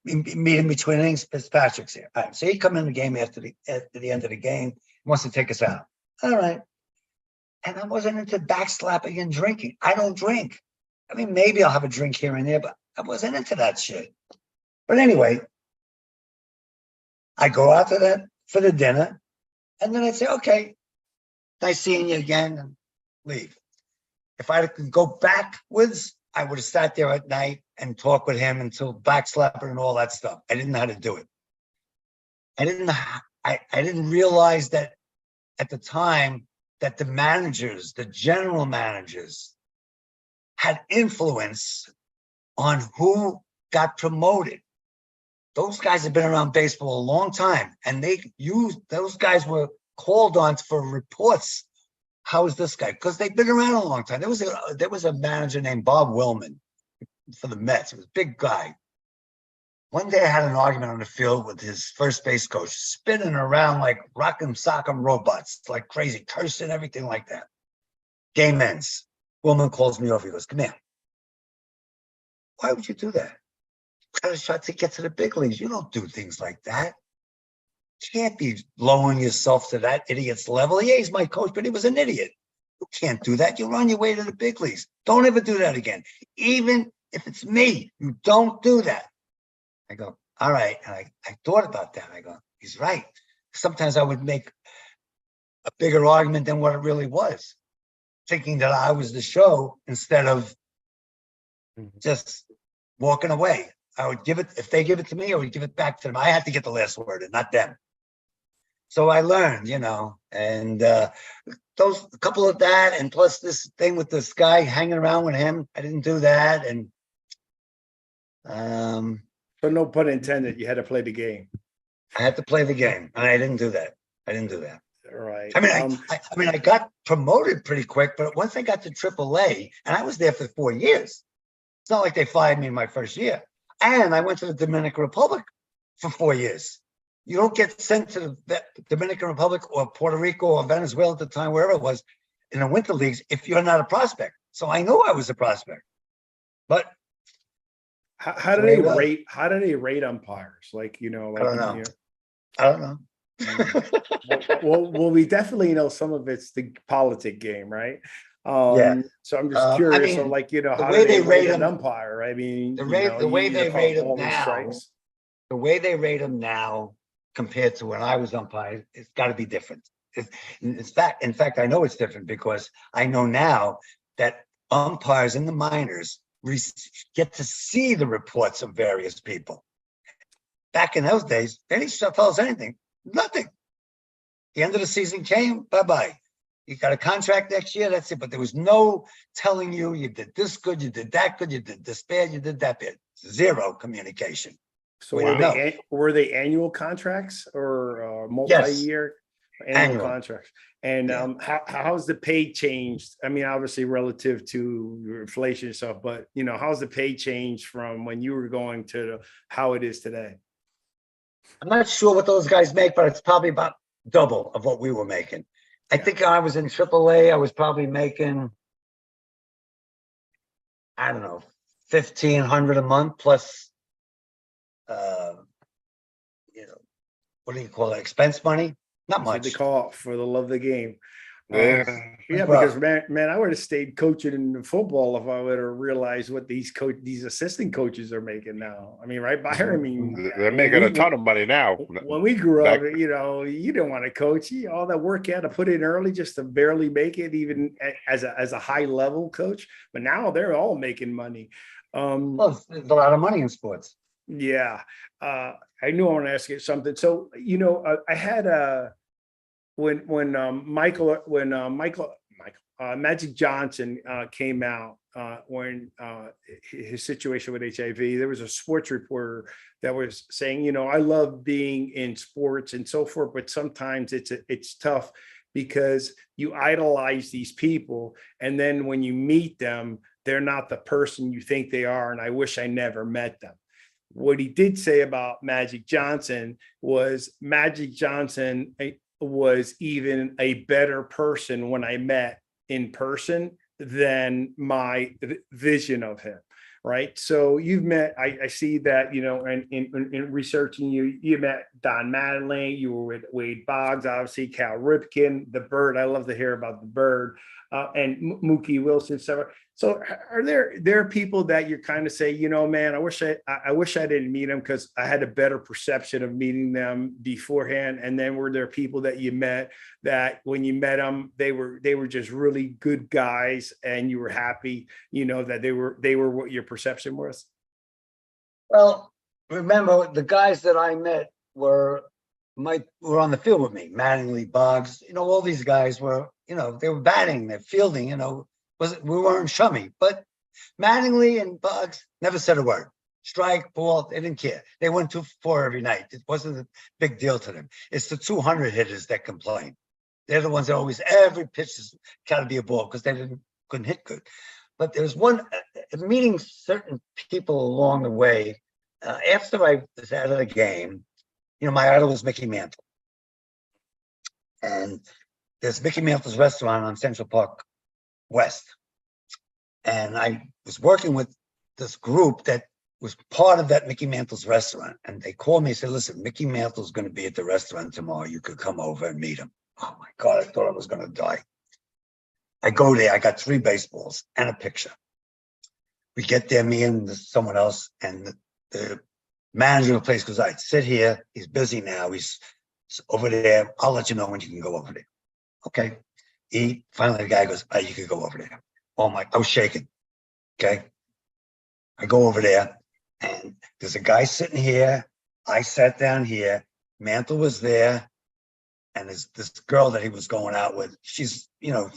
meet him between innings. Fitzpatrick's here. All right, so he come in the game after the end of the game. He wants to take us out. All right. And I wasn't into backslapping and drinking. I don't drink. I mean, maybe I'll have a drink here and there, but I wasn't into that shit. But anyway, I go out to that for the dinner, and then I'd say, okay, nice seeing you again, and leave. If I could go backwards, I would have sat there at night and talked with him until backslapping and all that stuff. I didn't know how to do it. I didn't realize that at the time that the managers, the general managers, had influence on who got promoted. Those guys have been around baseball a long time, and those guys were called on for reports. How is this guy? Because they've been around a long time. There was a manager named Bob Willman for the Mets. He was a big guy. One day I had an argument on the field with his first base coach, spinning around like rock'em sock'em robots, like crazy, cursing, everything like that. Game ends. Willman calls me over. He goes, "Come here. Why would you do that? You got a shot to get to the big leagues. You don't do things like that. You can't be lowering yourself to that idiot's level. Yeah, he's my coach, but he was an idiot. You can't do that. You're on your way to the big leagues. Don't ever do that again. Even if it's me, you don't do that." I go, all right. And I thought about that. I go, he's right. Sometimes I would make a bigger argument than what it really was, thinking that I was the show instead of just walking away. I would give it, if they give it to me, I would give it back to them. I had to get the last word and not them. So I learned, and a couple of that, and plus this thing with this guy hanging around with him. I didn't do that. And so no pun intended, you had to play the game. I had to play the game, and I didn't do that. Right. I mean, I got promoted pretty quick, but once I got to AAA, and I was there for 4 years. It's not like they fired me in my first year. And I went to the Dominican Republic for 4 years. You don't get sent to the Dominican Republic or Puerto Rico or Venezuela at the time, wherever it was, in the winter leagues, if you're not a prospect. So I knew I was a prospect. But how do they rate umpires? Like, I don't know. I don't know. Well, we definitely know some of it's the politic game, right? Yeah. So I'm just curious. So, like, how do they rate an umpire? I mean, the way they rate them now, the way they rate them now compared to when I was umpire, it's got to be different. In fact, I know it's different because I know now that umpires in the minors get to see the reports of various people. Back in those days, they didn't tell us anything. Nothing. The end of the season came, bye-bye. You got a contract next year, that's it. But there was no telling you did this good, you did that good, you did this bad, you did that bad. Zero communication. So were they annual contracts or multi-year? Yes. Annual contracts. And how's the pay changed? I mean, obviously relative to inflation and stuff, but how's the pay changed from when you were going to how it is today? I'm not sure what those guys make, but it's probably about double of what we were making. I think I was in AAA. I was probably making, I don't know, $1,500 a month plus, what do you call it? Expense money? Not much. They call it for the love of the game. Yeah. Yeah, because man, I would have stayed coaching in football if I would have realized what these assistant coaches are making now. I mean, right, Byron? I mean, They're making a ton of money now. when we grew Back- up, you didn't want to coach. All that work you had to put in early just to barely make it, even as a high level coach. But now they're all making money. Well, there's a lot of money in sports. Yeah, I knew I want to ask you something. So I had when Magic Johnson came out when his situation with HIV, there was a sports reporter that was saying, I love being in sports and so forth, but sometimes it's tough because you idolize these people, and then when you meet them, they're not the person you think they are, and I wish I never met them. What he did say about Magic Johnson was Magic Johnson was even a better person when I met in person than my vision of him. Right. So you've met, I see that, in researching you met Don Mattingly, you were with Wade Boggs, obviously Cal Ripken, the Bird. I love to hear about the Bird and Mookie Wilson. So are there people that you're kind of say, man, I wish I didn't meet them because I had a better perception of meeting them beforehand. And then were there people that you met that when you met them, they were just really good guys and you were happy, that they were what your perception was? Well, remember the guys that I met were on the field with me. Mattingly, Boggs, all these guys were, they were batting, they're fielding, we weren't chummy, but Mattingly and Boggs never said a word. Strike, ball, they didn't care. They went 2-for-4 every night. It wasn't a big deal to them. It's the 200 hitters that complain. They're the ones that always, every pitch has got to be a ball because they couldn't hit good. But there's meeting certain people along the way. After I was out of the game, my idol was Mickey Mantle. And there's Mickey Mantle's restaurant on Central Park West. And I was working with this group that was part of that Mickey Mantle's restaurant. And they called me and said, listen, Mickey Mantle's going to be at the restaurant tomorrow. You could come over and meet him. Oh my God, I thought I was going to die. I go there, I got 3 baseballs and a picture. We get there, me and someone else, and the manager of the place goes, all right, sit here. He's busy now. He's over there. I'll let you know when you can go over there. Okay. Finally, the guy goes, oh, you can go over there. Oh my, I was shaking. Okay. I go over there and there's a guy sitting here. I sat down here. Mantle was there. And there's this girl that he was going out with. She's,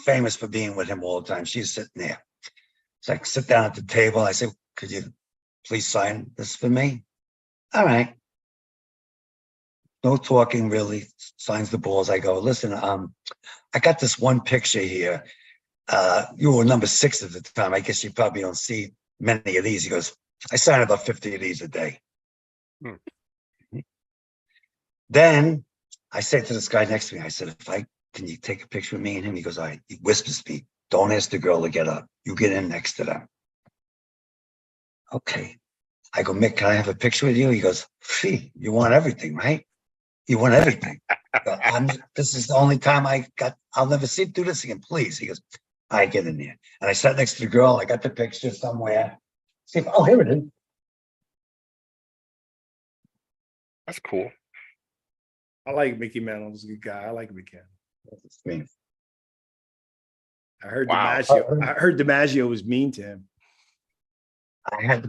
famous for being with him all the time. She's sitting there. So I sit down at the table. I said, could you please sign this for me? All right. No talking really, signs the balls. I go, listen, I got this one picture here. You were number 6 at the time. I guess you probably don't see many of these. He goes, I sign about 50 of these a day. Then I said to this guy next to me, I said, can you take a picture of me and him? He goes, all right. He whispers to me, don't ask the girl to get up. You get in next to them. Okay. I go, Mick, can I have a picture with you? He goes, you want everything, right? You want everything. This is the only time I'll never do this again, please. He goes, all right, get in there. And I sat next to the girl. I got the picture somewhere. Here it is. That's cool. I like Mickey Mantle. He's a good guy. I like Mickey. I heard DiMaggio was mean to him. I had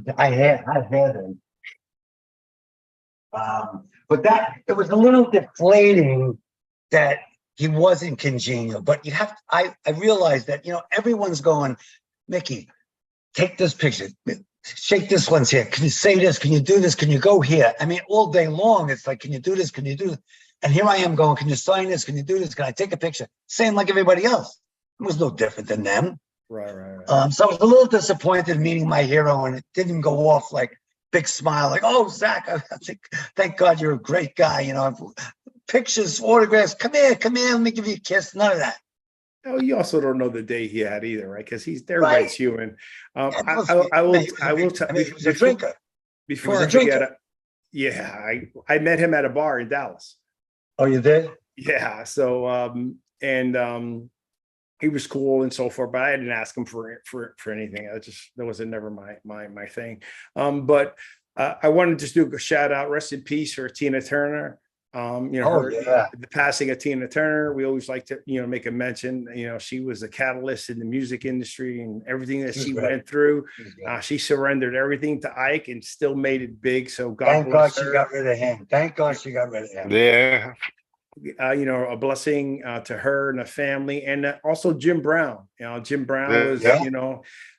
him. But it was a little deflating that he wasn't congenial. But I realized that, everyone's going, Mickey, take this picture, shake this one's here. Can you say this? Can you do this? Can you go here? I mean, all day long, it's like, can you do this? Can you do this? And here I am going, can you sign this? Can you do this? Can I take a picture? Same like everybody else. It was no different than them. Right. So I was a little disappointed meeting my hero, and it didn't go off like big smile, like, oh, Zach, I think, thank God you're a great guy. Pictures, autographs, come here, let me give you a kiss. None of that. Oh, you also don't know the day he had either, right? Because everybody's human. I will tell you, he was a drinker. Before I forget, I met him at a bar in Dallas. Oh, you did? Yeah. So he was cool and so forth, but I didn't ask him for anything. That was never my thing. But I wanted to just do a shout out, rest in peace for Tina Turner. The passing of Tina Turner, we always like to, make a mention. She was a catalyst in the music industry and everything that she went through. She surrendered everything to Ike and still made it big. So Thank God she got rid of him. Thank God she got rid of him. Yeah. A blessing to her and the family, and also Jim Brown. Jim Brown was,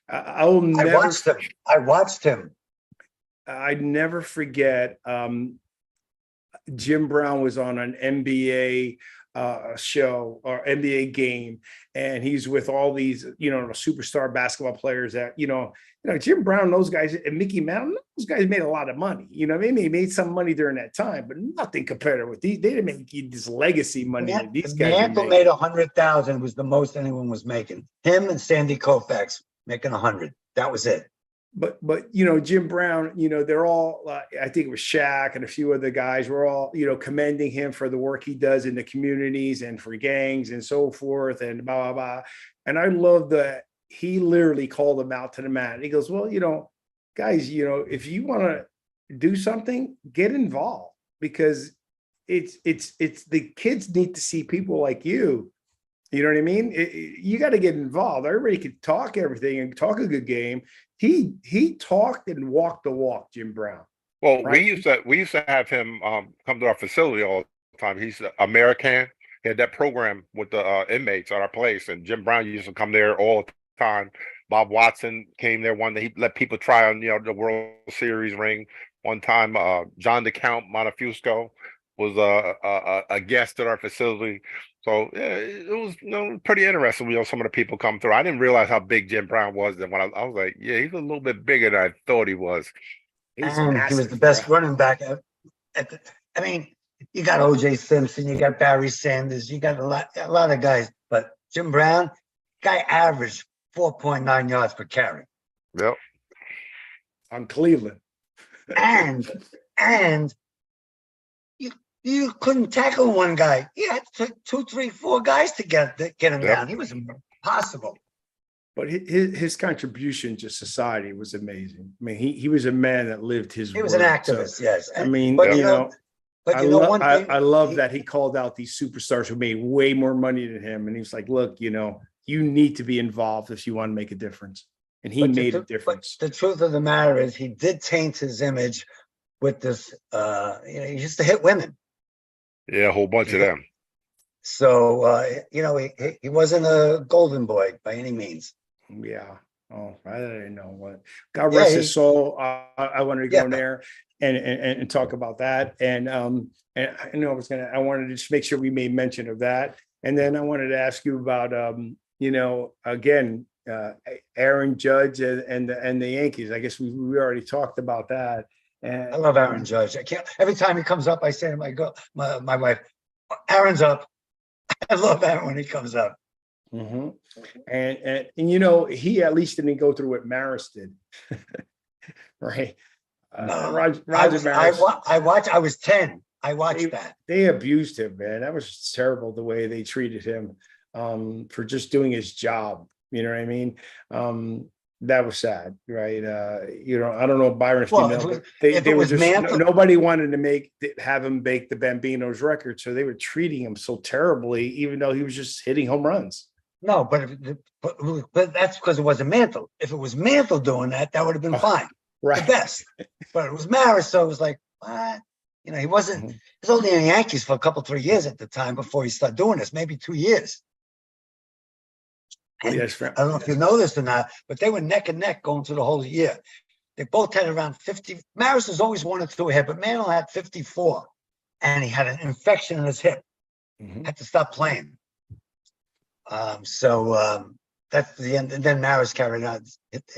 I watched him. I'd never forget. Jim Brown was on an NBA show or NBA game, and he's with all these, superstar basketball players that, Jim Brown, those guys, and Mickey Mantle, those guys made a lot of money. Maybe he made some money during that time, but nothing compared to what they didn't make this legacy money that these guys Mantle made 100,000 was the most anyone was making. Him and Sandy Koufax making 100. That was it. But Jim Brown, they're all, I think it was Shaq and a few other guys were all, commending him for the work he does in the communities and for gangs and so forth and blah, blah, blah. And I love that he literally called them out to the mat. He goes, well, guys, if you want to do something, get involved, because it's the kids need to see people like you. You know what I mean? You got to get involved. Everybody can talk everything and talk a good game. He talked and walked the walk, Jim Brown. Well, right? we used to have him come to our facility all the time. He's American. He had that program with the inmates at our place, and Jim Brown used to come there all the time. Bob Watson came there one day. He let people try on the World Series ring one time. John DeCount Montefusco was a guest at our facility. So yeah, it was pretty interesting. Some of the people come through. I didn't realize how big Jim Brown was. Then when I was like, yeah, he's a little bit bigger than I thought he was. He was the best running back. You got O.J. Simpson, you got Barry Sanders, you got a lot of guys. But Jim Brown, guy averaged 4.9 yards per carry. Yep. On Cleveland. And you couldn't tackle one guy. You had to take 2, 3, 4 guys to get him down. He was impossible. But his contribution to society was amazing. I mean, he was a man that lived his word. He was an activist, yes. I mean, I love that he called out these superstars who made way more money than him. And he was like, look, you need to be involved if you want to make a difference. And he made a difference. But the truth of the matter is he did taint his image with this, he used to hit women. Yeah, a whole bunch of them. So, he wasn't a golden boy by any means. Yeah. Oh, I didn't know what. God rest his soul. I wanted to go there and talk about that. And I wanted to just make sure we made mention of that. And then I wanted to ask you about, Aaron Judge and the Yankees. I guess we already talked about that. And I love Aaron Judge. Every time he comes up, I say to my wife, Aaron's up. I love Aaron when he comes up. Mm-hmm. And he at least didn't go through what Maris did. Right. No. Roger Maris. I was 10. I watched that. They abused him, man. That was terrible the way they treated him for just doing his job. You know what I mean? That was sad, right? I don't know if Byron's female, but nobody wanted to have him bake the Bambino's record, so they were treating him so terribly, even though he was just hitting home runs. No, but that's because it wasn't Mantle. If it was Mantle doing that, that would have been fine, right? The best. But it was Maris, so it was like, what? He wasn't. He was only in the Yankees for a couple, 3 years at the time before he started doing this, maybe 2 years. Yes, I don't know if you know this or not, but they were neck and neck going through the whole year. They both had around 50. Maris was always 1 or 2 ahead, but Mantle had 54, and he had an infection in his hip. Mm-hmm. Had to stop playing. So that's the end. And then Maris carried on.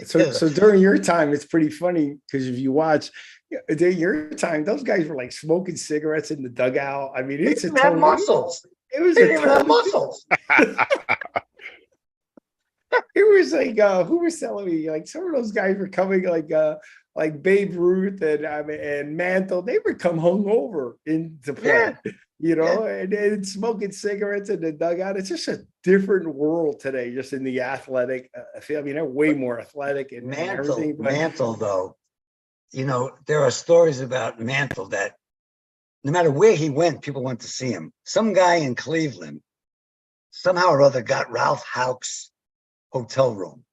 So during your time, it's pretty funny because if you watch during your time, those guys were like smoking cigarettes in the dugout. I mean, it's a muscles. It was muscles. It was like who was telling me like some of those guys were coming like Babe Ruth and Mantle. They would come hungover into play. and smoking cigarettes in the dugout. It's just a different world today, just in the athletic field. I mean, they're way more athletic and everything. But Mantle, though, there are stories about Mantle that no matter where he went, people went to see him. Some guy in Cleveland, somehow or other, got Ralph Houck's hotel room,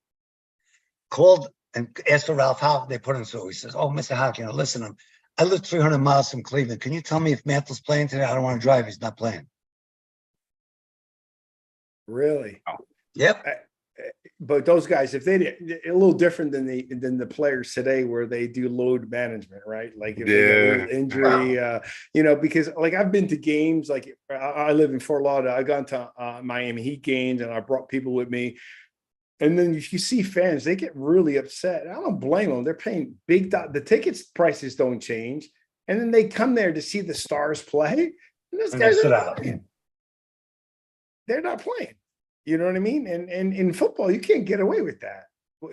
called and asked for Ralph Houck. They put him through. He says, "Oh, Mr. Houck, listen, I live 300 miles from Cleveland. Can you tell me if Mantle's playing today? I don't want to drive. He's not playing." Really? Yep. But those guys, if they did a little different than the players today, where they do load management, right? Like if they get a little injury, because like I've been to games, like I live in Fort Lauderdale. I've gone to Miami Heat games, and I brought people with me. And then if you see fans, they get really upset. I don't blame them. They're paying big. The tickets prices don't change, and then they come there to see the stars play. And those guys are not playing. They're not playing. You know what I mean? And in football, you can't get away with that.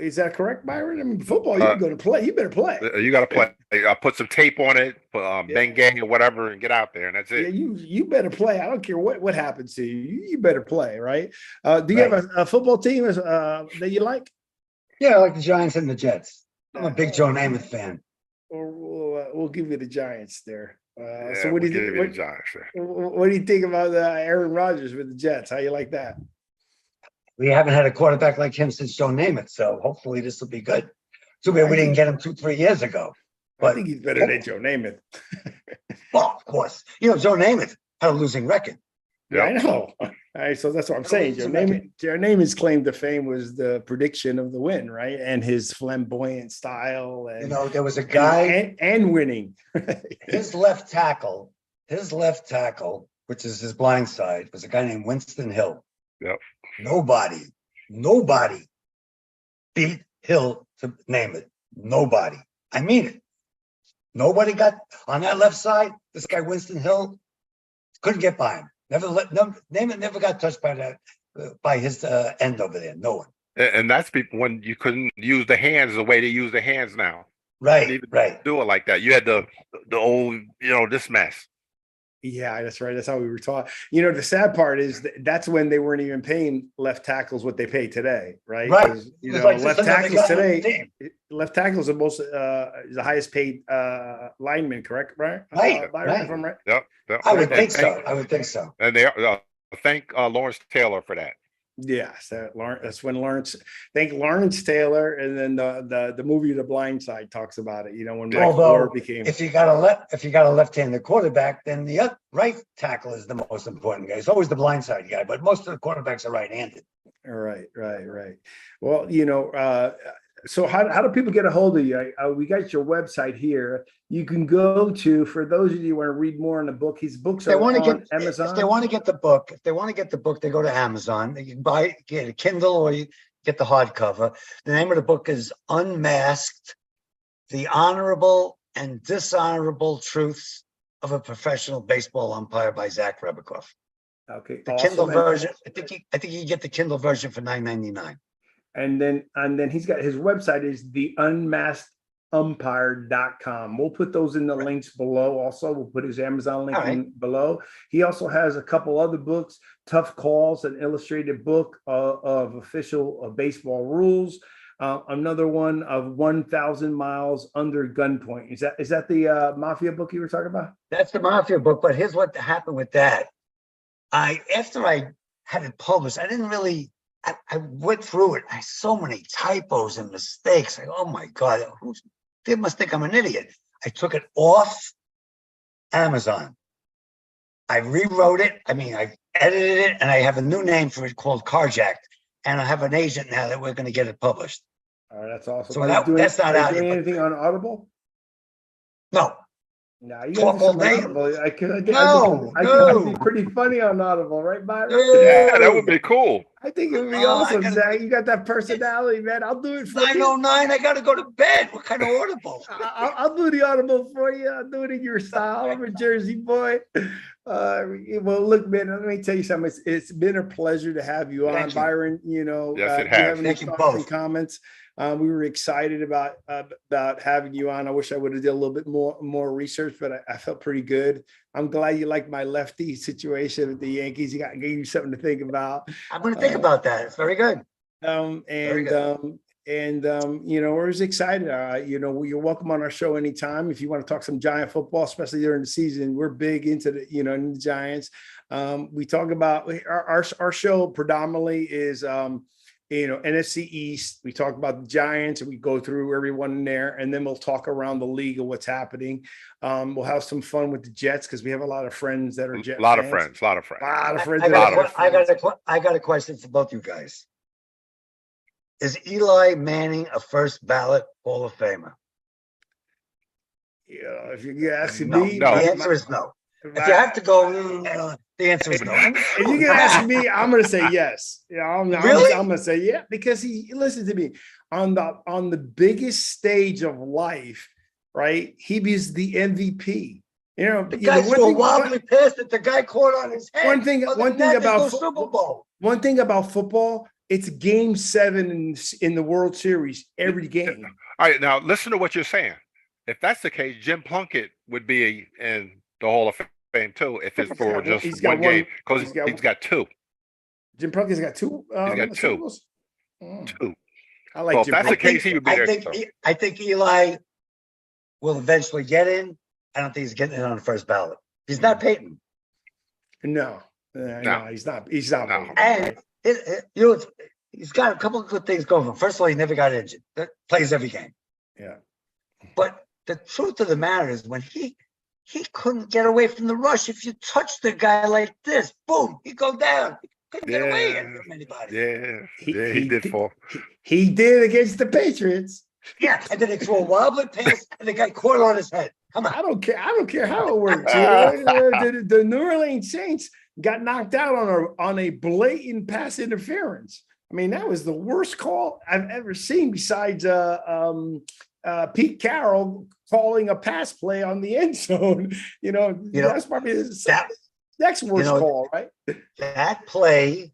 Is that correct, Byron? I mean, football, you're going to play. You better play. You got to play. I'll put some tape on it, Bengay or whatever, and get out there, and that's it. Yeah, you better play. I don't care what happens to you. You better play, right? Do you have a football team that you like? Yeah, I like the Giants and the Jets. I'm a big Joe Namath fan. We'll give you the Giants there. So what do you think? What do you think about Aaron Rodgers with the Jets? How you like that? We haven't had a quarterback like him since Joe Namath, so hopefully this will be good. Too bad we didn't get him 2-3 years ago. But I think he's better than Joe Namath. Well, of course. Joe Namath had a losing record. Yeah, I know. All right, so that's what I'm saying. Joe Namath's claim to fame was the prediction of the win, right? And his flamboyant style. And there was a guy and winning. his left tackle, which is his blind side, was a guy named Winston Hill. Yep. Nobody beat Hill to name it. Nobody. I mean it. Nobody got on that left side. This guy Winston Hill couldn't get by him. Never got touched by his end over there. No one. And that's people when you couldn't use the hands the way they use the hands now. Right. Do it like that. You had the old this mess. Yeah, that's right. That's how we were taught. The sad part is that's when they weren't even paying left tackles what they pay today, right? Right. Left tackles today. Left tackles are the highest paid lineman, correct? Right. Right. Byron, if I'm right. Yep. I would think so. And they thank Lawrence Taylor for that. Yes, that's when Lawrence. Thank Lawrence Taylor, and then the movie The Blind Side talks about it. When Mike Moore became. If you got a left-handed quarterback, then the right tackle is the most important guy. It's always the blind side guy, but most of the quarterbacks are right-handed. Right. Well, so how do people get a hold of you? We got your website here. You can go to, for those of you who want to read more on the book, his books are on Amazon. If they want to get the book, they go to Amazon. They can get a Kindle or you get the hardcover. The name of the book is Unmasked: The Honorable and Dishonorable Truths of a Professional Baseball Umpire by Zach Rebackoff. Okay. The Kindle version, I think you can get the Kindle version for $9.99. And then he's got his website is the UNMASKEDumpire.com. We'll put those in the links below. Also, we'll put his Amazon link in below. He also has a couple other books: Tough Calls, an illustrated book of official baseball rules. Another one of 1,000 Miles Under Gunpoint. Is that the Mafia book you were talking about? That's the Mafia book. But here's what happened with that. After I had it published, I didn't really. I went through it. I had so many typos and mistakes. Oh my God, they must think I'm an idiot. I took it off Amazon. I rewrote it. I edited it, and I have a new name for it called Carjacked. And I have an agent now that we're going to get it published. All right, that's awesome. So that's not out yet. Anything on Audible? No. No, you talk all day. I could be pretty funny on Audible, right, Byron? Yeah, that would be cool. I think it would be awesome, Zach. You got that personality, man. I'll do it for 9:09. I got to go to bed. What kind of Audible? I'll do the Audible for you. I'll do it in your style. I'm a Jersey boy. Well, look, man, let me tell you something. It's been a pleasure to have you on, Byron. Yes, it has. Thank you both. Comments. We were excited about having you on. I wish I would have did a little bit more research, but I felt pretty good. I'm glad you like my lefty situation with the Yankees. Gave you something to think about. I'm going to think about that. It's very good. Very good. We're just excited. You're welcome on our show anytime. If you want to talk some Giant football, especially during the season, we're big into the Giants. We talk about our show predominantly is, NFC East. We talk about the Giants and we go through everyone in there, and then we'll talk around the league of what's happening. We'll have some fun with the Jets because we have a lot of friends that are Jet A lot of fans. friends. I got a question for both you guys. Is Eli Manning a first ballot Hall of Famer? Yeah, if you're asking No, me, no. The answer is no. If you have to go, the answer is no. If you're gonna ask me, I'm gonna say yes. I'm gonna say yeah, because listen to me, on the biggest stage of life, right? He was the MVP. The guy threw a wobbly pass that the guy caught on his head. One thing about Super Bowl. One thing about football, it's game 7 in the World Series every game. All right, now listen to what you're saying. If that's the case, Jim Plunkett would be in the Hall of Fame too, if it's for just one game, because he's got 2. Jim Plunkett's got 2. He's got 2. 2. I like. Well, Jim if that's the case, he would be there. I think Eli will eventually get in. I don't think he's getting in on the first ballot. He's not Peyton. No, he's not. He's not. No. And he's got a couple of good things going for him. First of all, he never got injured. Plays every game. Yeah. But the truth of the matter is, when he couldn't get away from the rush. If you touch the guy like this, boom, he'd go down. He couldn't get away from anybody. He did fall. He did against the Patriots. Yeah, and then he threw a wobbly pass, and the guy caught it on his head. Come on. I don't care how it works. The New Orleans Saints got knocked out on a blatant pass interference. I mean, that was the worst call I've ever seen, besides Pete Carroll calling a pass play on the end zone. That's probably the next worst call, right? That play,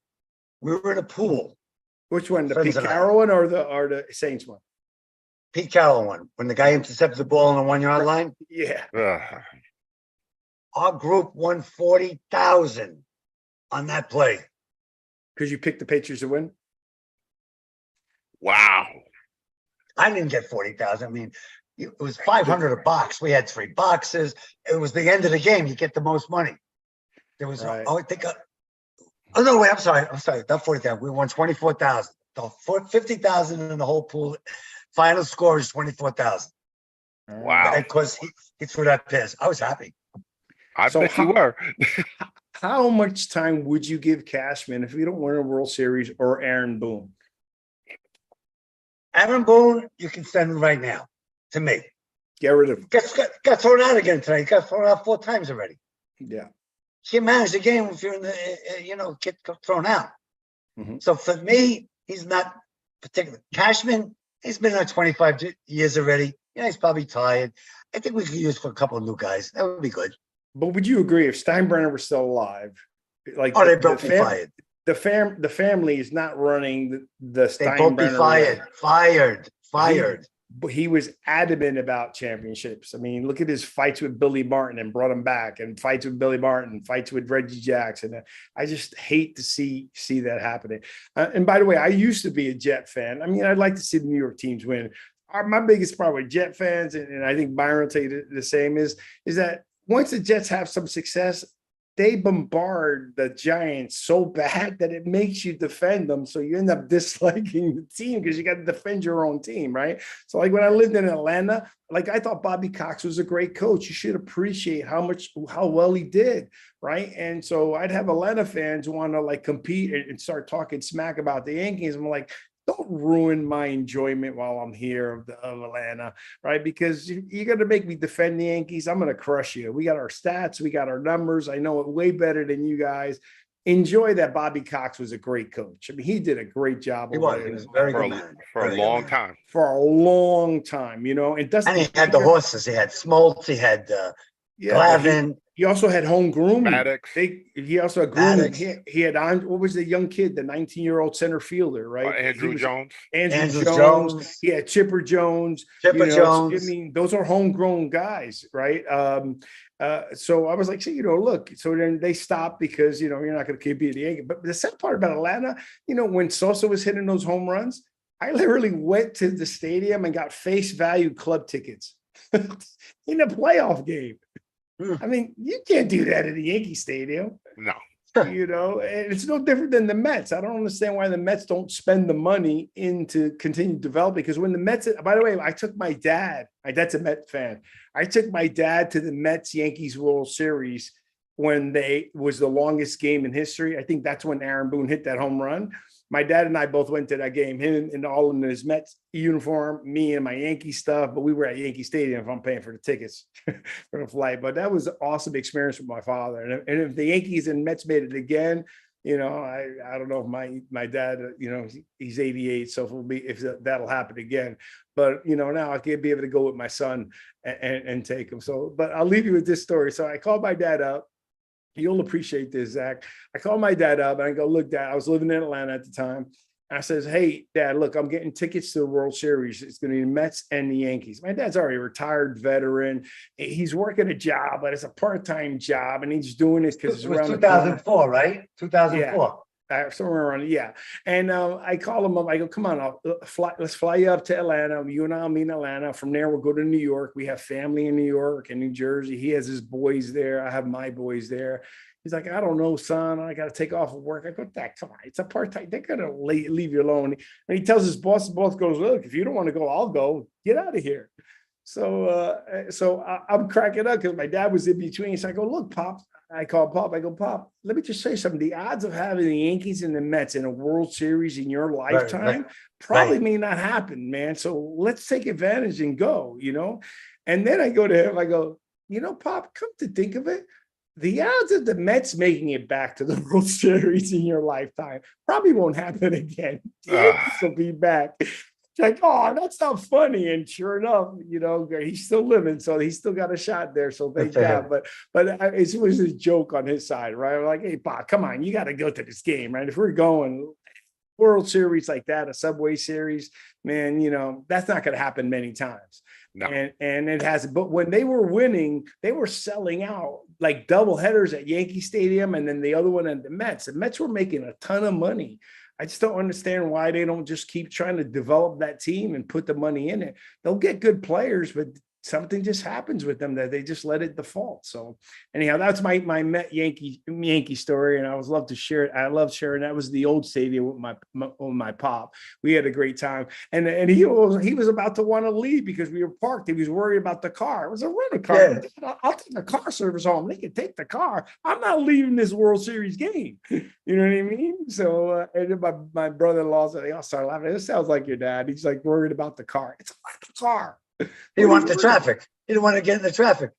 we were in a pool. Which one, the Pete Carroll one or the Saints one? Pete Carroll one, when the guy intercepted the ball on the 1 yard line. Yeah. Our group won 40,000 on that play. Because you picked the Patriots to win? Wow. I didn't get 40,000. I mean, it was 500 a box. We had 3 boxes. It was the end of the game. You get the most money. There was, right. No, wait, I'm sorry. Not 40,000. We won 24,000. 50,000 in the whole pool. Final score is 24,000. Wow. Because he threw that pass. I was happy. I bet you were. How much time would you give Cashman if you don't win a World Series, or Aaron Boone? Aaron Boone, you can send him right now to me. Get rid of him. Got thrown out again tonight. He got thrown out 4 times already. Yeah. Can't manage the game if you're in the, get thrown out. Mm-hmm. So for me, he's not particular. Cashman, he's been there 25 years already. He's probably tired. I think we could use for a couple of new guys. That would be good. But would you agree, if Steinbrenner was still alive, like they both be fired. The family is not running the Steinbrenner. They both be fired. But he was adamant about championships. I mean, look at his fights with Billy Martin and brought him back, and fights with Billy Martin, fights with Reggie Jackson. I just hate to see that happening. And by the way, I used to be a Jet fan. I mean, I'd like to see the New York teams win. My biggest problem with Jet fans, and I think Byron will tell you the same, is that once the Jets have some success, they bombard the Giants so bad that it makes you defend them. So you end up disliking the team because you got to defend your own team, right? So like when I lived in Atlanta, like I thought Bobby Cox was a great coach. You should appreciate how well he did, right? And so I'd have Atlanta fans want to like compete and start talking smack about the Yankees. I'm like, don't ruin my enjoyment while I'm here of Atlanta, right? Because you're going to make me defend the Yankees. I'm going to crush you. We got our stats. We got our numbers. I know it way better than you guys. Enjoy that Bobby Cox was a great coach. I mean, he did a great job. He was very good man. For a long time. For a long time, and he had the horses. He had Smoltz. He had Glavine. He also had home grooming. Maddox. He also had grooming. Maddox. He had on, what was the young kid, the 19-year-old center fielder, right? Andrew Jones. Andrew Andrew Jones. Jones. He had Chipper Jones. Chipper I Jones. mean, those are homegrown guys, right? So I was like, see, look, so then they stopped because, you're not going to keep beating the Yankees. But the sad part about Atlanta, when Sosa was hitting those home runs, I literally went to the stadium and got face value club tickets in a playoff game. I mean, you can't do that at the Yankee Stadium. No. And it's no different than the Mets. I don't understand why the Mets don't spend the money into continue to develop, because when the Mets, by the way, I took my dad's a Met fan. I took my dad to the Mets Yankees World Series when was the longest game in history. I think that's when Aaron Boone hit that home run. My dad and I both went to that game, him and all in his Mets uniform, me and my Yankee stuff, but we were at Yankee Stadium if I'm paying for the tickets for the flight. But that was an awesome experience with my father. And if the Yankees and Mets made it again, I don't know if my dad, he's 88, so if that'll happen again. But now I can't be able to go with my son and take him. So, but I'll leave you with this story. So I called my dad up. You'll appreciate this, Zach. I called my dad up and I go, look, Dad, I was living in Atlanta at the time. I says, hey, Dad, look, I'm getting tickets to the World Series. It's going to be the Mets and the Yankees. My dad's already a retired veteran. He's working a job, but it's a part-time job, and he's doing it because it's around 2004, right? 2004. Somewhere around, yeah. And I call him up. I go, come on, let's fly you up to Atlanta. You and I'll meet in Atlanta. From there, we'll go to New York. We have family in New York and New Jersey. He has his boys there. I have my boys there. He's like, I don't know, son. I got to take off of work. I go, Dad, come on. It's a part-time. They're going to leave you alone. And he tells his boss, the boss goes, look, if you don't want to go, I'll go. Get out of here. So I'm cracking up because my dad was in between. So I go, look, Pop. I call Pop. I go, Pop, let me just say something. The odds of having the Yankees and the Mets in a World Series in your lifetime probably may not happen, man. So let's take advantage and go, And then I go to him. I go, Pop, come to think of it, the odds of the Mets making it back to the World Series in your lifetime probably won't happen again. The Yankees will be back. Like, oh, that's not funny. And sure enough, he's still living, so he's still got a shot there. So thank God. But it was a joke on his side, right? We're like, hey, Bob, come on, you got to go to this game, right? If we're going World Series like that, a Subway Series, man, that's not going to happen many times. No. And it hasn't. But when they were winning, they were selling out like double headers at Yankee Stadium, and then the other one at the Mets. The Mets were making a ton of money. I just don't understand why they don't just keep trying to develop that team and put the money in it. They'll get good players, but something just happens with them that they just let it default. So anyhow, that's my Met Yankee story, and I love to share it. I love sharing. That was the old stadium with my pop. We had a great time, and he was about to want to leave because we were parked. He was worried about the car. It was a rental car. Yeah. I'll take the car service home. They can take the car. I'm not leaving this World Series game. You know what I mean? So and then my brother-in-law said, they all started laughing. This sounds like your dad. He's like worried about the car. It's a rental car. He didn't want the traffic. He didn't want to get in the traffic.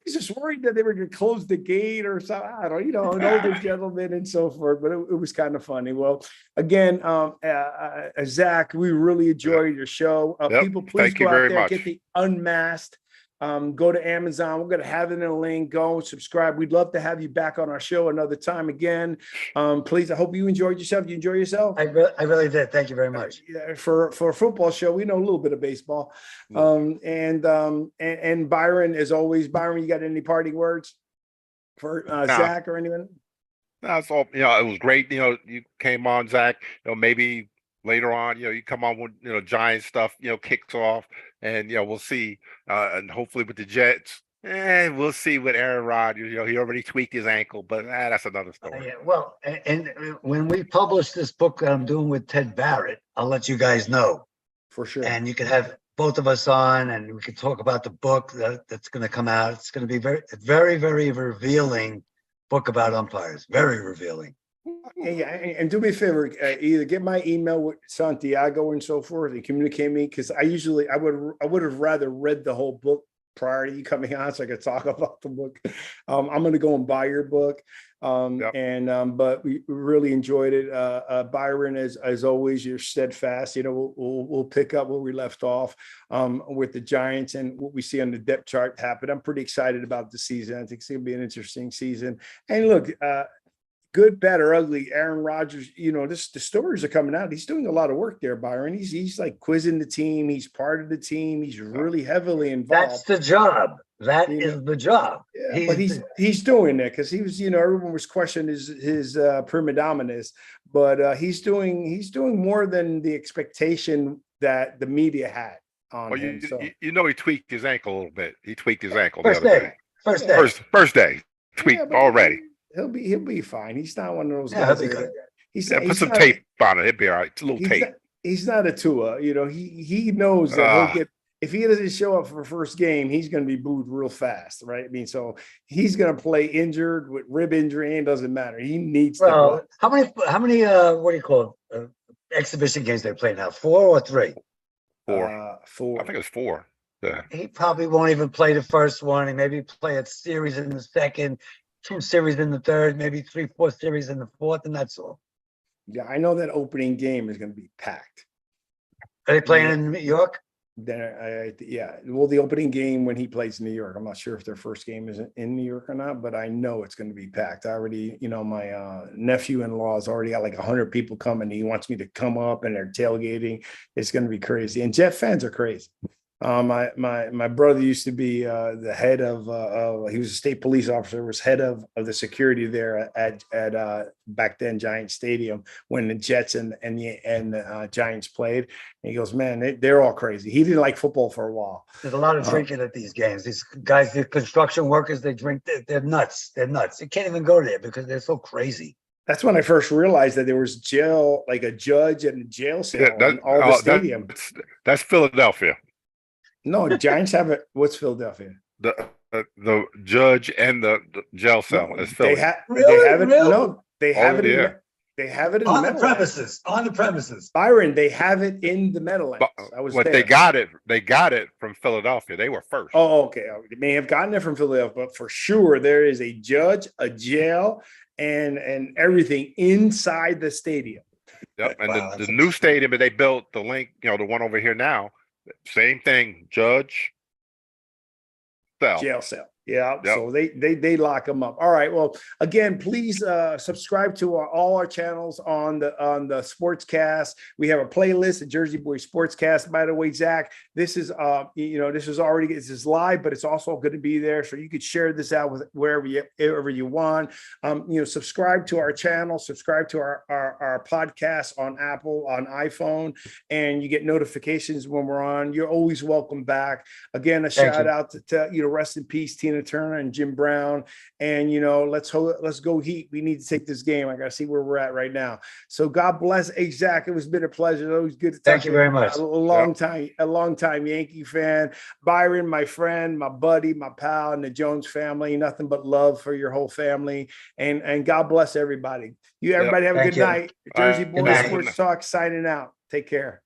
He's just worried that they were going to close the gate or something. I don't know, an older gentleman and so forth. But it was kind of funny. Well, again, Zach, we really enjoyed your show. People, please go out there, get the Unmasked. Go to Amazon. We're going to have it in a link. Go subscribe. We'd love to have you back on our show another time again. Please, I hope you enjoyed yourself. You enjoy yourself? I really did. Thank you very much. For a football show, we know a little bit of baseball. And Byron, as always, Byron, you got any parting words for Zach or anyone? That's all. It was great. You came on, Zach. Maybe later on, you come on when Giant stuff kicks off, and we'll see. And hopefully with the Jets, we'll see with Aaron Rodgers. He already tweaked his ankle, but that's another story. Well, and when we publish this book that I'm doing with Ted Barrett, I'll let you guys know for sure. And you can have both of us on, and we can talk about the book that's going to come out. It's going to be very, very revealing book about umpires. Very revealing. Yeah, and do me a favor, either get my email with Santiago and so forth and communicate me, because I would have rather read the whole book prior to you coming on so I could talk about the book. I'm going to go and buy your book. Yep. But we really enjoyed it. Byron, as always, you're steadfast. You know, we'll pick up where we left off with the Giants and what we see on the depth chart happen. I'm pretty excited about the season. I think it's going to be an interesting season. And look, good, bad, or ugly, Aaron Rodgers, you know, the stories are coming out. He's doing a lot of work there, Byron. He's like quizzing the team. He's part of the team. He's really heavily involved. That's the job. That is the job. Yeah, but he's doing it because he was, you know, everyone was questioning his prima donnas, but he's doing more than the expectation that the media had on him. You know, he tweaked his ankle a little bit. He tweaked his ankle First the other day. day. First day. Tweaked already. He'll be fine. He's not one of those Yeah, guys. he'll be good. Put some tape on it. It'll be all right. It's a little tape. He's not a Tua. You know, he knows that he'll get. If he doesn't show up for first game, he's going to be booed real fast, right? I mean, so he's going to play injured with rib injury, and doesn't matter. He needs to play. How many what do you call it? Exhibition games they play now? 4 or 3? 4. 4. I think it's 4. Yeah. He probably won't even play the first one. He maybe play a series in the second, 2 series in the third, maybe 3, 4 series in the fourth, and that's all. Yeah, I know that opening game is going to be packed. Are they playing in New York? Then well, the opening game when he plays in New York, I'm not sure if their first game is in New York or not, but I know it's going to be packed. I already, you know, my nephew-in-law has already got like 100 people coming. He wants me to come up and they're tailgating. It's going to be crazy. And Jet fans are crazy. My brother used to be the head of he was a state police officer, was head of the security there at back then Giant Stadium when the Jets and the Giants played. And he goes, man, they're all crazy. He didn't like football for a while. There's a lot of drinking at these games. These guys, the construction workers, they drink. They're nuts. They're nuts. You can't even go there because they're so crazy. That's when I first realized that there was jail, like a judge and a jail cell in all the stadium. That's Philadelphia. No, Giants have it. What's Philadelphia? The judge and the jail cell is Philly. They have it. Really? No, they have it. Yeah. They have it in On the the premises. On the premises. Byron, they have it in the Meadowlands. But they got it from Philadelphia. They were first. Oh, okay. They may have gotten it from Philadelphia, but for sure there is a judge, a jail, and everything inside the stadium. Yep. And the new stadium that they built, the link, you know, the one over here now, same thing, judge, cell. Jail cell. Yeah. Yep. So they lock them up. All right. Well, again, please subscribe to all our channels on the Sportscast. We have a playlist, the Jersey Boy Sportscast. By the way, Zach, this is this is live, but it's also going to be there, so you could share this out with wherever you want. Subscribe to our channel, subscribe to our podcast on Apple, on iPhone, and you get notifications when we're on. You're always welcome back. Again, shout out to rest in peace, Tina Turner and Jim Brown. And let's go Heat. We need to take this game. I got to see where we're at right now. So God bless. Hey, Zach, it's been a pleasure. It's always good to talk. Thank you very much. A long time Yankee fan. Byron, my friend, my buddy, my pal, and the Jones family. Nothing but love for your whole family. And God bless everybody. Everybody have a good night. Jersey Boys Sports Talk signing out. Take care.